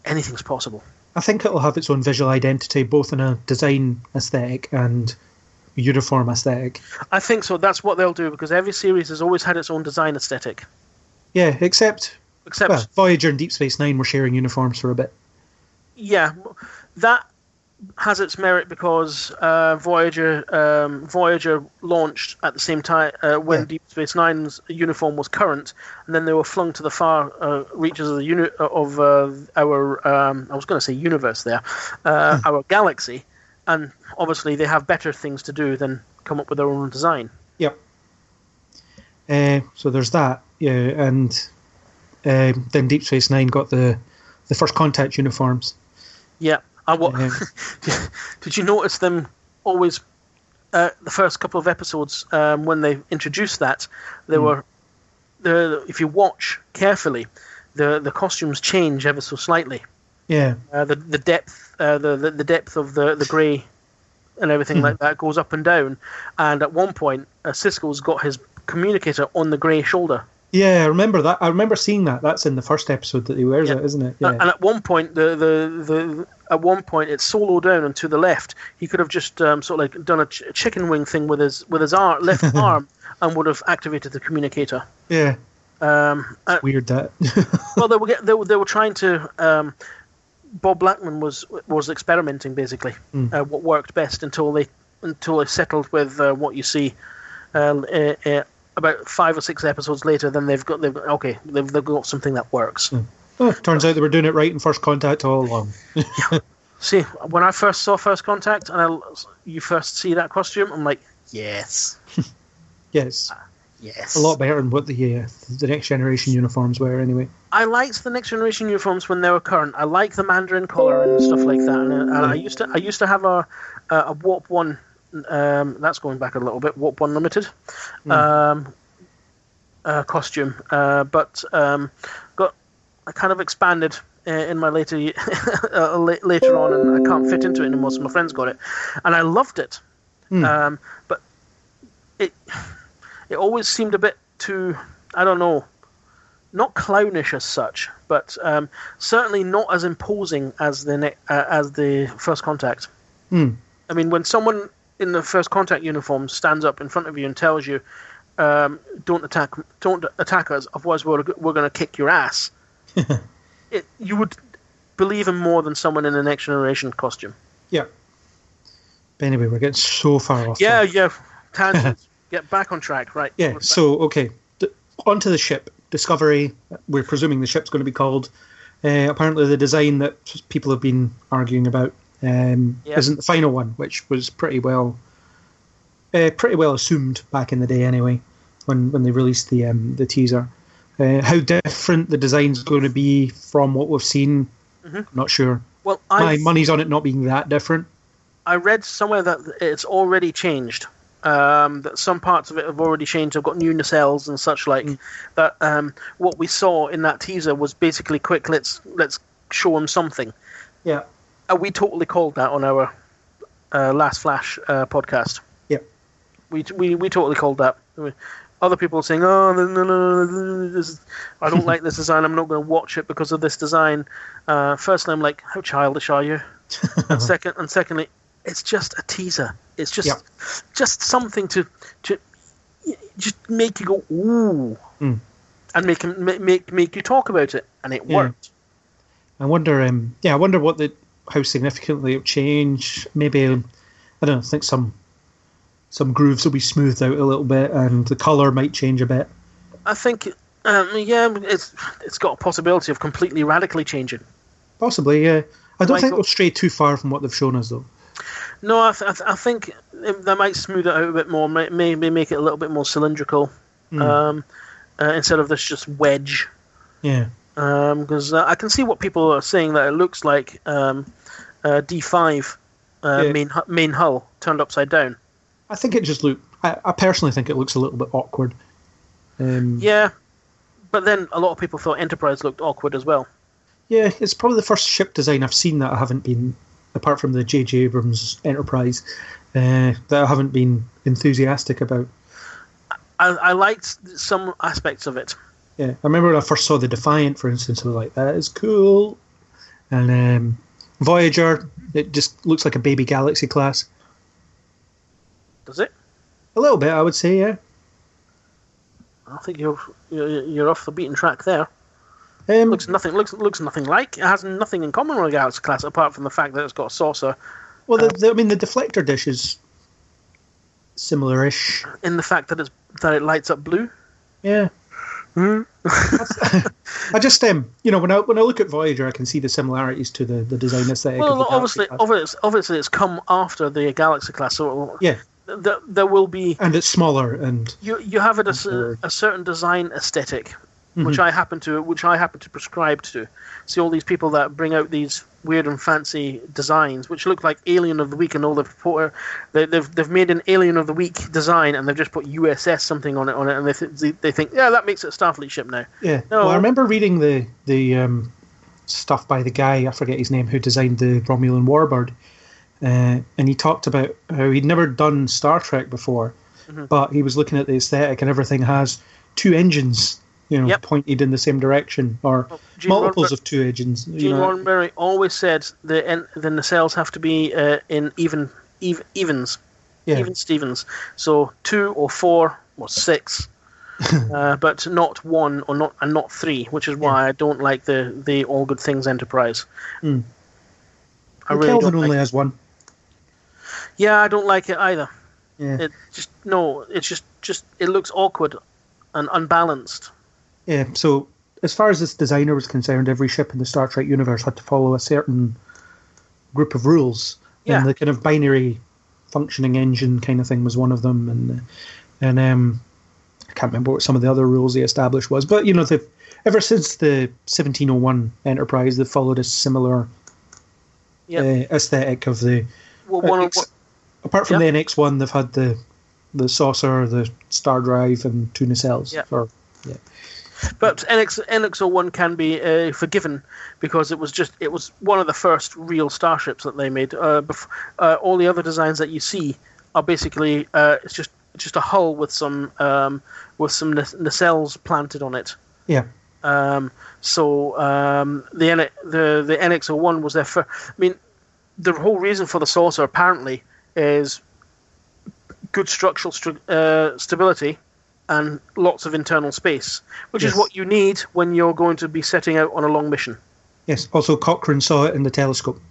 anything's possible. I think it'll have its own visual identity, both in a design aesthetic and uniform aesthetic. I think so. That's what they'll do, because every series has always had its own design aesthetic. Yeah, except Voyager and Deep Space Nine were sharing uniforms for a bit. Yeah, that has its merit because Voyager launched at the same time when Deep Space Nine's uniform was current, and then they were flung to the far reaches of our I was going to say universe there, our galaxy, and obviously they have better things to do than come up with their own design. Yep. So there's that, and then Deep Space Nine got the First Contact uniforms. Yeah. Did you notice them always, the first couple of episodes, when they introduced that, if you watch carefully, the costumes change ever so slightly. Yeah. The depth, the depth of the grey and everything like that goes up and down. And at one point, Sisko's got his communicator on the grey shoulder. Yeah, I remember that. I remember seeing that. That's in the first episode that he wears it, isn't it? Yeah. And at one point, it's solo down and to the left. He could have just sort of like done a chicken wing thing with his left arm and would have activated the communicator. Yeah. Weird that. Well, they were trying to. Bob Blackman was experimenting basically what worked best until they settled with what you see. About 5 or 6 episodes later, then they've got something that works. Well, turns out they were doing it right in First Contact all along. See, when I first saw First Contact and you first see that costume, I'm like, yes, yes, yes, a lot better than what the Next Generation uniforms were, anyway. I liked the Next Generation uniforms when they were current. I like the Mandarin collar and stuff like that. And I used to have a Warp 1. That's going back a little bit. Warp 1 Limited costume, but got kind of expanded in my later on, and I can't fit into it anymore. So my friends got it, and I loved it. But it always seemed a bit too, I don't know, not clownish as such, but certainly not as imposing as the First Contact. Mm. I mean, when someone in the First Contact uniform stands up in front of you and tells you, "Don't attack us, otherwise we're going to kick your ass," you would believe him more than someone in the Next Generation costume. Yeah. But anyway, we're getting so far off. Yeah. Tangents. Get back on track, right? Yeah. So okay, onto the ship. Discovery, we're presuming the ship's going to be called. Apparently the design that people have been arguing about isn't the final one, which was pretty well assumed back in the day anyway, when they released the teaser. How different the design's going to be from what we've seen, I'm not sure. Well, my money's on it not being that different. I read somewhere that it's already changed. That some parts of it have already changed. I've got new nacelles and such like. That what we saw in that teaser was basically quick. Let's show them something. Yeah, we totally called that on our last Flash podcast. Yeah, we totally called that. Other people saying, "Oh, no, I don't like this design. I'm not going to watch it because of this design." Firstly, I'm like, "How childish are you?" and secondly, it's just a teaser. It's just something to just make you go ooh, and make you talk about it, and it worked. I wonder, I wonder how significantly it changed. Maybe I don't know, think some grooves will be smoothed out a little bit, and the color might change a bit. I think, it's got a possibility of completely radically changing. Possibly, yeah. I don't think they'll stray too far from what they've shown us, though. No, I think they might smooth it out a bit more, maybe make it a little bit more cylindrical, instead of this just wedge. Yeah. Because I can see what people are saying, that it looks like D5 main hull turned upside down. I think it just I personally think it looks a little bit awkward. Yeah, but then a lot of people thought Enterprise looked awkward as well. Yeah, it's probably the first ship design I've seen that I haven't been, apart from the J.J. Abrams Enterprise, that I haven't been enthusiastic about. I liked some aspects of it. Yeah, I remember when I first saw the Defiant, for instance, I was like, that is cool. And Voyager, it just looks like a baby Galaxy class. Does it? A little bit, I would say, yeah. I think you're off the beaten track there. Looks nothing like. It has nothing in common with a Galaxy class apart from the fact that it's got a saucer. Well, the deflector dish is similar-ish in the fact that it lights up blue. Yeah. I just when I look at Voyager, I can see the similarities to the design aesthetic. Well, of the obviously, it's come after the Galaxy class, so yeah. There will be, and it's smaller, and you have it as a certain design aesthetic, which I happen to prescribe to. See all these people that bring out these weird and fancy designs, which look like Alien of the Week, and all they've made an Alien of the Week design, and they've just put USS something on it, and they think, yeah, that makes it a Starfleet ship now. Yeah. No. Well, I remember reading the stuff by the guy, I forget his name, who designed the Romulan Warbird. And he talked about how he'd never done Star Trek before, but he was looking at the aesthetic, and everything has two engines, pointed in the same direction, or multiples of two engines. Gene Roddenberry always said the nacelles have to be in evens, even Stevens. So 2 or 4 or 6, but not 1 and not 3, which is why I don't like the All Good Things Enterprise. I really Kelvin only has 1. Yeah, I don't like it either. Yeah. It's just it looks awkward and unbalanced. Yeah, so as far as this designer was concerned, every ship in the Star Trek universe had to follow a certain group of rules. Yeah. And the kind of binary functioning engine kind of thing was one of them. And I can't remember what some of the other rules they established was. But, ever since the 1701 Enterprise, they've followed a similar aesthetic of the... apart from the NX-1, they've had the saucer, the star drive, and 2 nacelles. Yeah. But NX-01 can be forgiven because it was one of the first real starships that they made. All the other designs that you see are basically it's just just a hull with some nacelles planted on it. Yeah. So the NX-01 was there for. I mean, the whole reason for the saucer apparently is good structural stability and lots of internal space, which is what you need when you're going to be setting out on a long mission. Yes. Also, Cochrane saw it in the telescope.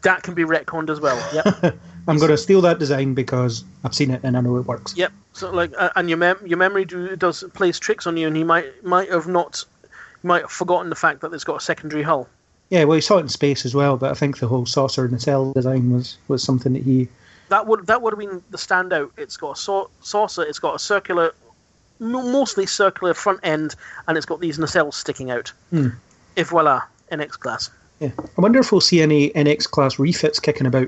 That can be retconned as well. Yep. I'm going to steal that design because I've seen it and I know it works. Yep. So and your memory plays tricks on you, and he might have forgotten the fact that it's got a secondary hull. Yeah, well, he saw it in space as well, but I think the whole saucer nacelle design was something that he. That would have been the standout. It's got a saucer. It's got a circular, mostly circular front end, and it's got these nacelles sticking out. If voila, NX class. Yeah, I wonder if we'll see any NX class refits kicking about.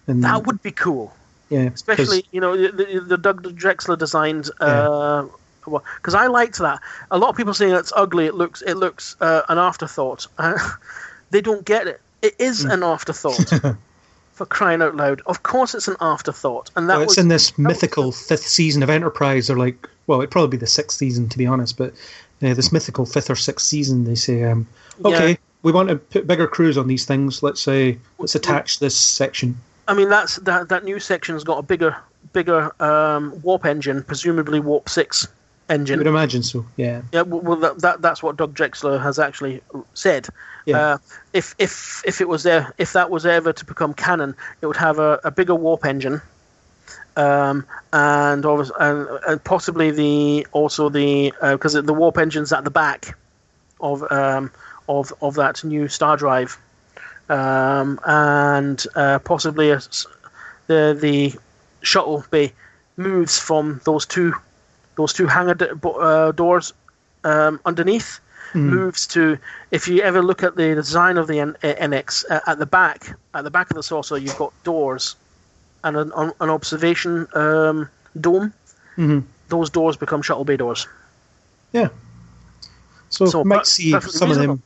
That would be cool. Yeah, especially the Doug Drexler designed. Because I liked that. A lot of people saying it's ugly. It looks an afterthought. They don't get it. It is an afterthought. For crying out loud! Of course, it's an afterthought, and it's in this mythical 5th season of Enterprise, or it'd probably be the 6th season to be honest. But this mythical 5th or 6th season, they say, okay, we want to put bigger crews on these things. Let's attach this section. I mean, that new section's got a bigger warp engine, presumably warp 6 engine. I would imagine so. Yeah. Yeah. Well, that's what Doug Drexler has actually said. Yeah. If it was there, if that was ever to become canon, it would have a bigger warp engine, and possibly because the warp engine's at the back of that new star drive, and possibly the shuttle bay moves from those two hangar doors underneath. Moves to, if you ever look at the design of the NX, at the back of the saucer, you've got doors and an observation dome. Those doors become shuttle bay doors. Yeah. So might see some of them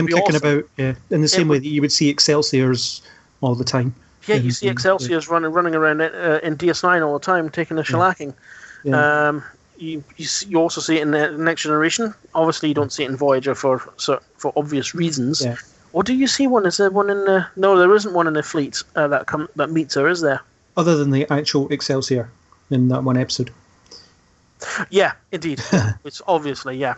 kicking about in the same way that you would see Excelsiors all the time. Yeah, you see Excelsiors running around in DS9 all the time, taking a shellacking. Yeah. You also see it in the Next Generation. Obviously, you don't see it in Voyager for obvious reasons. Yeah. Or do you see one? Is there one in the? No, there isn't one in the fleet that meets her, is there? Other than the actual Excelsior in that one episode. Yeah, indeed. It's obviously Yeah.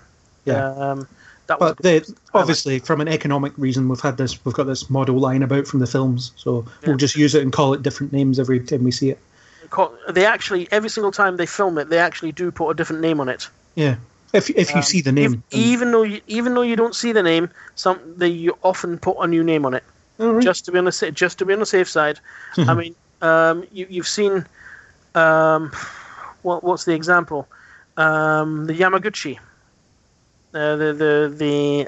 Obviously, from an economic reason, we've got this model lying about from the films, so we'll just use it and call it different names every time we see it. They actually, every single time they film it, they actually do put a different name on it. Yeah, if you see the name, even though you don't see the name, you often put a new name on it, just to be on the safe side. I mean, you've seen, what's the example? The Yamaguchi, the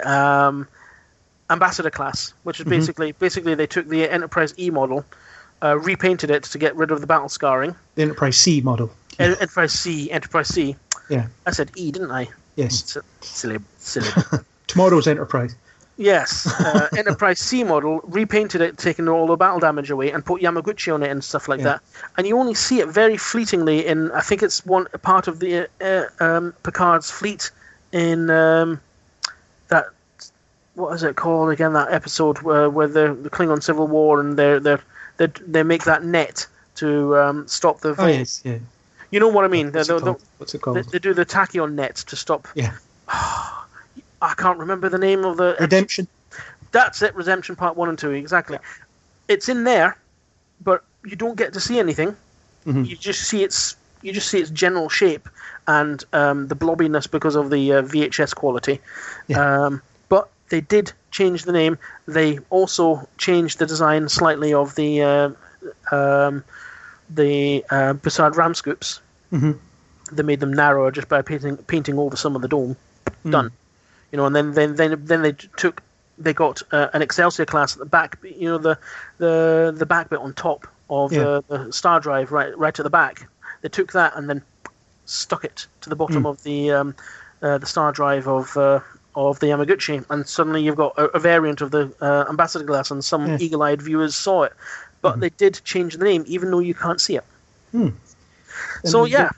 Ambassador class, which is basically they took the Enterprise E model. Repainted it to get rid of the battle scarring. The Enterprise C model. Enterprise C. Yeah. I said E, didn't I? Yes. Silly. Tomorrow's Enterprise. Yes. Enterprise C model, repainted it, taking all the battle damage away, and put Yamaguchi on it and stuff like that. And you only see it very fleetingly in, I think it's one part of the Picard's fleet in that, what is it called again, that episode where the Klingon Civil War, and they make that net to stop the... Oh, yes, yeah. You know what I mean? What's it called? They do the tachyon net to stop... Yeah. I can't remember the name of the... Redemption. That's it, Redemption Part 1 and 2, exactly. Yeah. It's in there, but you don't get to see anything. You just see its general shape and the blobbiness because of the VHS quality. Yeah. But they did change the name. They also changed the design slightly of the Bussard ram scoops. They made them narrower just by painting over some of the dome. Done. You know, and then they got an Excelsior class at the back. You know, the back bit on top of the star drive, right at the back. They took that and then stuck it to the bottom of the star drive of the Yamaguchi, and suddenly you've got a variant of the Ambassador glass, and some eagle-eyed viewers saw it. But they did change the name, even though you can't see it. So yeah,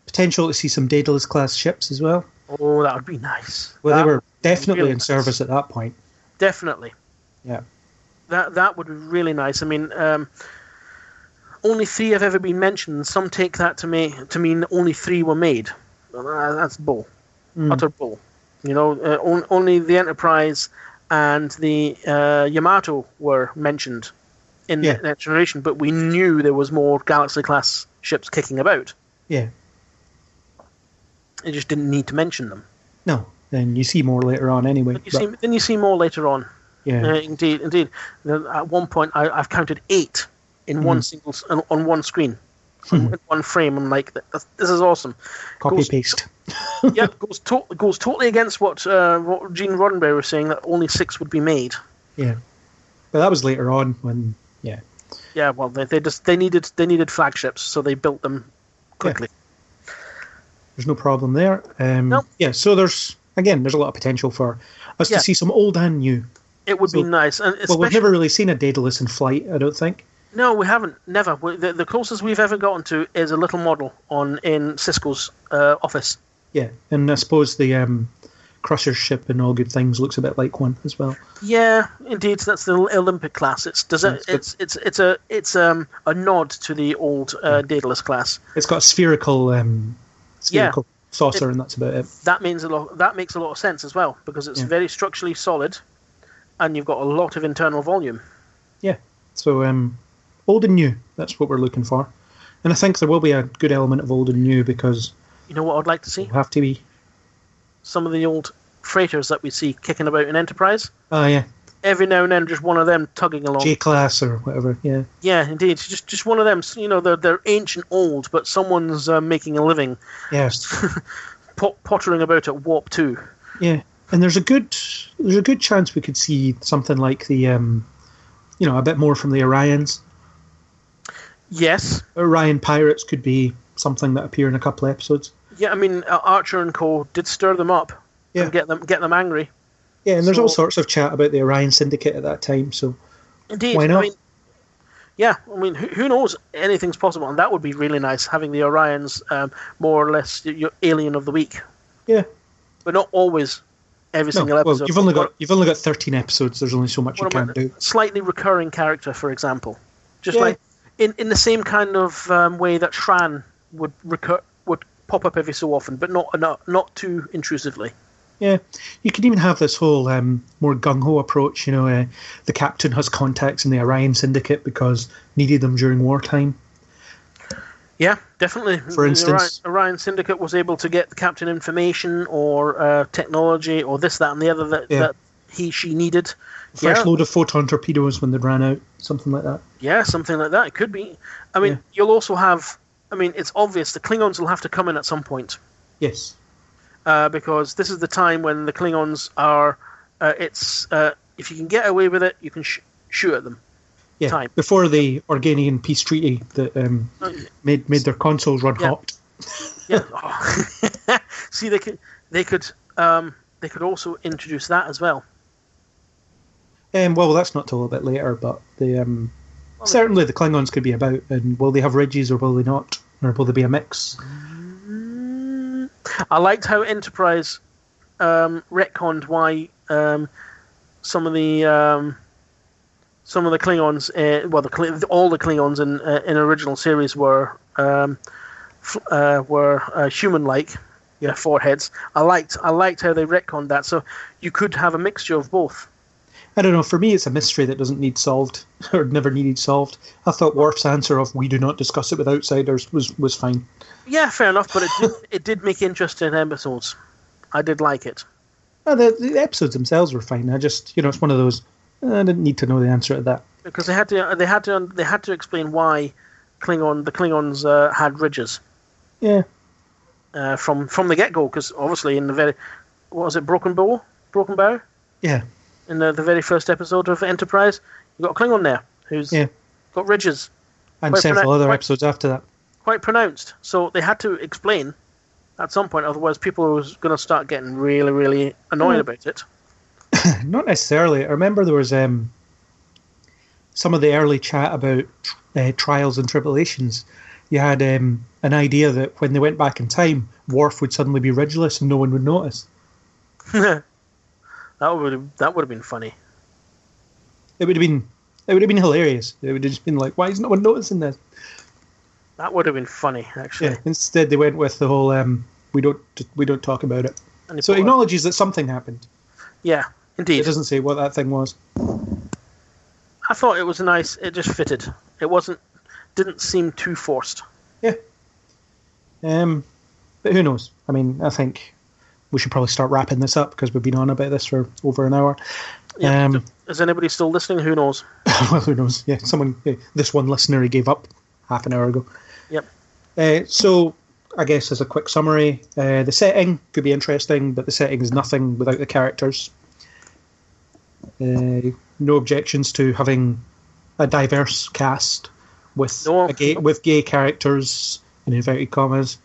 potential to see some Daedalus class ships as well. Oh, that would be nice. Well, they were definitely in service at that point. Definitely. Yeah. That would be really nice. I mean, only 3 have ever been mentioned. Some take that to mean only 3 were made. That's bull. Utter bull. You know, only the Enterprise and the Yamato were mentioned in that generation, but we knew there was more Galaxy-class ships kicking about. Yeah. It just didn't need to mention them. No, then you see more later on anyway. Then you see more later on. Yeah. Indeed. At one point, I've counted 8 in one single on one screen, in one frame. I'm like, this is awesome. Copy paste. Yeah, goes totally against what Gene Roddenberry was saying, that only 6 would be made. Yeah, but that was later on when Yeah, well, they needed flagships, so they built them quickly. Yeah. There's no problem there. No. Yeah, so there's a lot of potential for us to see some old and new. It would be nice. And we've never really seen a Daedalus in flight, I don't think. No, we haven't. Never. The closest we've ever gotten to is a little model in Cisco's office. Yeah, and I suppose the Crusher ship and All Good Things looks a bit like one as well. Yeah, indeed. That's the Olympic class. It's a nod to the old Daedalus class. It's got a spherical saucer, and that's about it. That makes a lot of sense as well, because it's very structurally solid, and you've got a lot of internal volume. Yeah. So old and new. That's what we're looking for, and I think there will be a good element of old and new because. You know what I'd like to see? Have to be some of the old freighters that we see kicking about in Enterprise. Oh yeah. Every now and then, just one of them tugging along. J-class or whatever. Yeah. Yeah, indeed. Just one of them. You know, they're ancient old, but someone's making a living. Yes. Pottering about at warp 2. Yeah, and there's a good chance we could see something like the a bit more from the Orions. Yes. Orion pirates could be something that appear in a couple of episodes. Yeah, I mean, Archer and Co. did stir them up and get them angry. Yeah, and there's all sorts of chat about the Orion Syndicate at that time, so indeed, why not? I mean, who knows? Anything's possible, and that would be really nice, having the Orions more or less your alien of the week. Yeah. But not always every single episode. Well, you've only got 13 episodes, there's only so much you can do. Slightly recurring character, for example. Just like in the same kind of way that Shran would pop up every so often, but not too intrusively. Yeah, you could even have this whole more gung-ho approach. You know, the captain has contacts in the Orion Syndicate because needed them during wartime. Yeah, definitely. For instance, the Orion Syndicate was able to get the captain information or technology or this, that, and the other that she needed. Fresh load of photon torpedoes when they ran out, something like that. Yeah, something like that. It could be. I mean, you'll also have. I mean, it's obvious the Klingons will have to come in at some point. Yes. Because this is the time when the Klingons are. If you can get away with it, you can shoot at them. Yeah. Time. Before the Organian peace treaty that made their consoles run hot. Yeah. Oh. See, they could also introduce that as well. Well, that's not till a bit later, but certainly the Klingons could be about. And will they have ridges or will they not, or will they be a mix? I liked how Enterprise retconned why some of the Klingons, all the Klingons in original series were human-like, foreheads. I liked how they retconned that, so you could have a mixture of both. I don't know. For me, it's a mystery that doesn't need solved or never needed solved. I thought Worf's answer of "we do not discuss it with outsiders" was fine. Yeah, fair enough, but it did make interesting episodes. I did like it. The episodes themselves were fine. I just, it's one of those. I didn't need to know the answer to that because they had to explain why the Klingons had ridges. Yeah. From the get-go, because obviously in the very Broken Bow? Yeah. In the very first episode of Enterprise, you got a Klingon there who's got ridges. And several other episodes after that. Quite pronounced. So they had to explain at some point, otherwise people were going to start getting really, really annoyed about it. Not necessarily. I remember there was some of the early chat about trials and tribulations. you had an idea that when they went back in time, Worf would suddenly be ridgeless and no one would notice. That would have been funny. It would have been hilarious. It would have just been like, why is no one noticing this? That would have been funny, actually. Yeah, instead they went with the whole we don't talk about it. So it acknowledges that something happened. Yeah, indeed. It doesn't say what that thing was. I thought it was nice. It just fitted. It didn't seem too forced. Yeah. But who knows? I mean, I think we should probably start wrapping this up because we've been on about this for over an hour. Yeah. Is anybody still listening? Who knows? Well, who knows? Yeah, this one listener, he gave up half an hour ago. Yep. So, I guess as a quick summary, the setting could be interesting, but the setting is nothing without the characters. No objections to having a diverse cast with gay characters in inverted commas.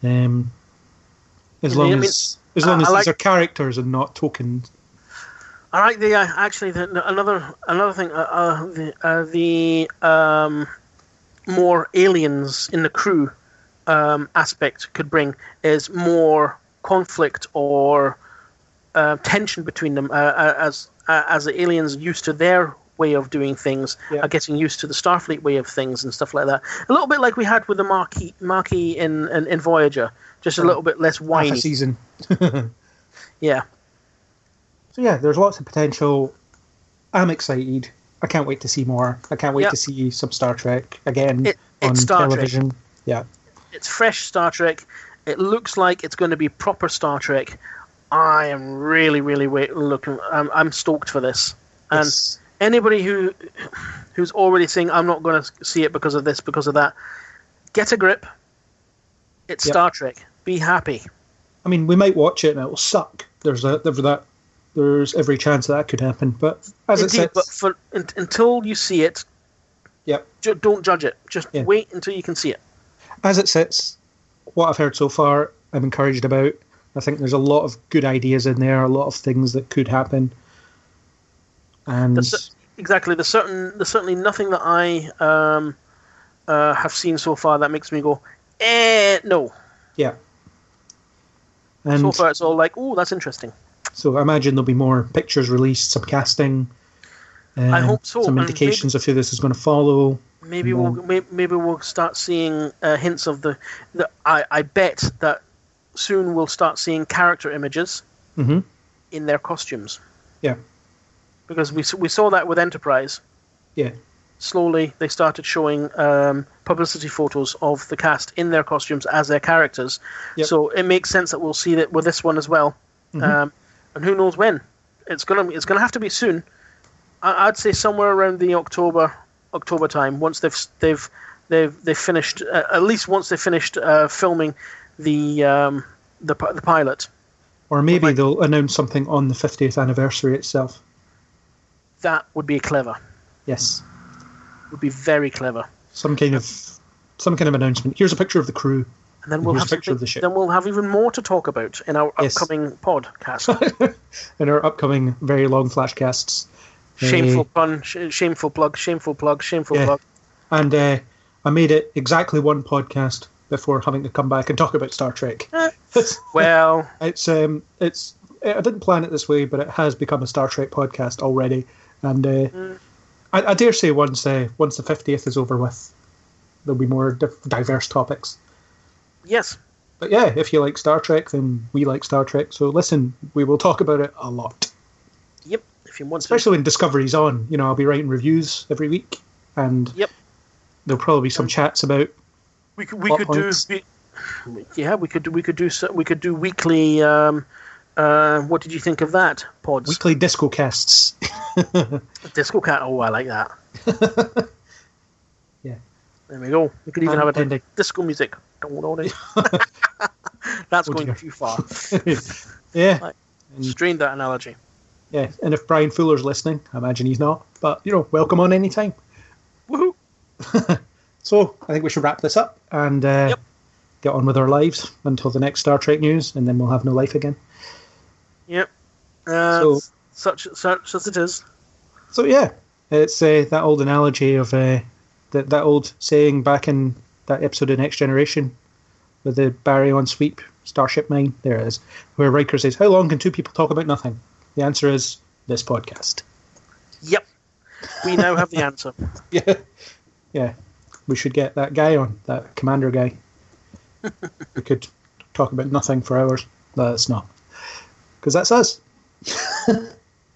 As long as these are characters and not tokens. I like another thing. The more aliens in the crew aspect could bring is more conflict or tension between them as the aliens used to their way of doing things are getting used to the Starfleet way of things and stuff like that. A little bit like we had with the Maquis in Voyager, just a little bit less whiny. Half a season. Yeah. So yeah, there's lots of potential. I'm excited. I can't wait to see more. I can't wait to see some Star Trek again on television. Trek. Yeah. It's fresh Star Trek. It looks like it's going to be proper Star Trek. I am really, really looking. I'm stoked for this. And anybody who's already saying I'm not going to see it because of this, because of that, get a grip. It's Star Trek. Be happy. I mean, we might watch it and it will suck. There's every chance that could happen. But as it sits, but until you see it, don't judge it. Just wait until you can see it. As it sits, what I've heard so far, I'm encouraged about. I think there's a lot of good ideas in there, a lot of things that could happen. And exactly, there's certainly nothing that I have seen so far that makes me go, no. Yeah. And so far, it's all like, oh, that's interesting. So I imagine there'll be more pictures released, some casting. I hope so. Some indications of who this is going to follow. Maybe we'll start seeing hints of the. I bet that soon we'll start seeing character images in their costumes. Yeah. Because we saw that with Enterprise. Yeah. Slowly, they started showing publicity photos of the cast in their costumes as their characters. Yep. So it makes sense that we'll see that with this one as well. And who knows when? It's gonna have to be soon. I'd say somewhere around the October time. Once they've finished at least once they've finished filming the pilot. Or maybe they'll announce something on the 50th anniversary itself. That would be clever. Yes. Would be very clever. Some kind of announcement. Here's a picture of the crew. And then we'll have a picture of the ship. Then we'll have even more to talk about in our upcoming podcast. In our upcoming very long flashcasts. Shameful pun, shameful plug. And I made it exactly one podcast before having to come back and talk about Star Trek. Well, it's I didn't plan it this way, but it has become a Star Trek podcast already. And I dare say once the 50th is over with, there'll be more diverse topics. Yes. But yeah, if you like Star Trek, then we like Star Trek. So listen, we will talk about it a lot. Yep. If you want Especially when Discovery's on. You know, I'll be writing reviews every week. And there'll probably be some chats about we could do weekly what did you think of that pods? Weekly disco casts. Disco cat, oh I like that. Yeah. There we go. We could even have a disco music. That's going too far. Yeah. Like, strained that analogy. Yeah, and if Brian Fuller's listening, I imagine he's not, but welcome on anytime. Woohoo! So I think we should wrap this up and get on with our lives until the next Star Trek news, and then we'll have no life again. Yep. So such as it is. So yeah, it's that old analogy of that old saying back in that episode of Next Generation with the Barry on sweep, Starship Mine. There it is. Where Riker says, "How long can two people talk about nothing?" The answer is this podcast. Yep. We now have the answer. Yeah. We should get that guy on, that commander guy. We could talk about nothing for hours. No, it's not. Because that's us.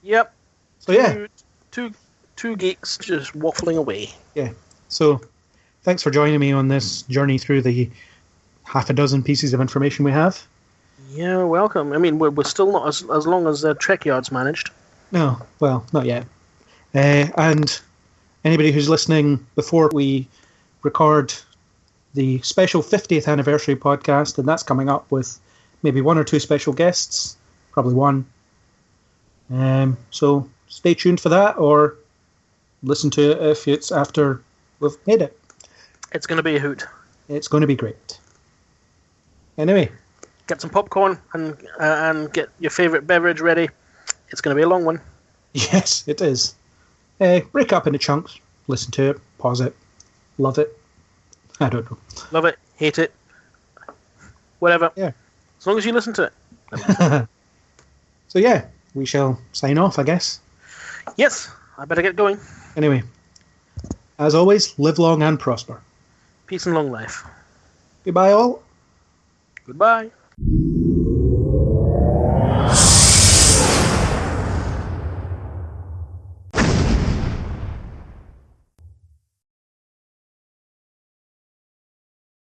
Yep. So yeah. Two geeks just waffling away. Yeah. So thanks for joining me on this journey through the half a dozen pieces of information we have. Yeah, welcome. I mean, we're still not as long as Trek Yard's managed. No, well, not yet. And anybody who's listening before we record the special 50th anniversary podcast, and that's coming up with maybe one or two special guests, probably one. So stay tuned for that, or listen to it if it's after we've made it. It's going to be a hoot. It's going to be great. Anyway. Get some popcorn and get your favourite beverage ready. It's going to be a long one. Yes, it is. Break up into chunks. Listen to it. Pause it. Love it. I don't know. Love it. Hate it. Whatever. Yeah. As long as you listen to it. So yeah, we shall sign off, I guess. Yes. I better get going. Anyway, as always, live long and prosper. Peace and long life. Goodbye all. Goodbye.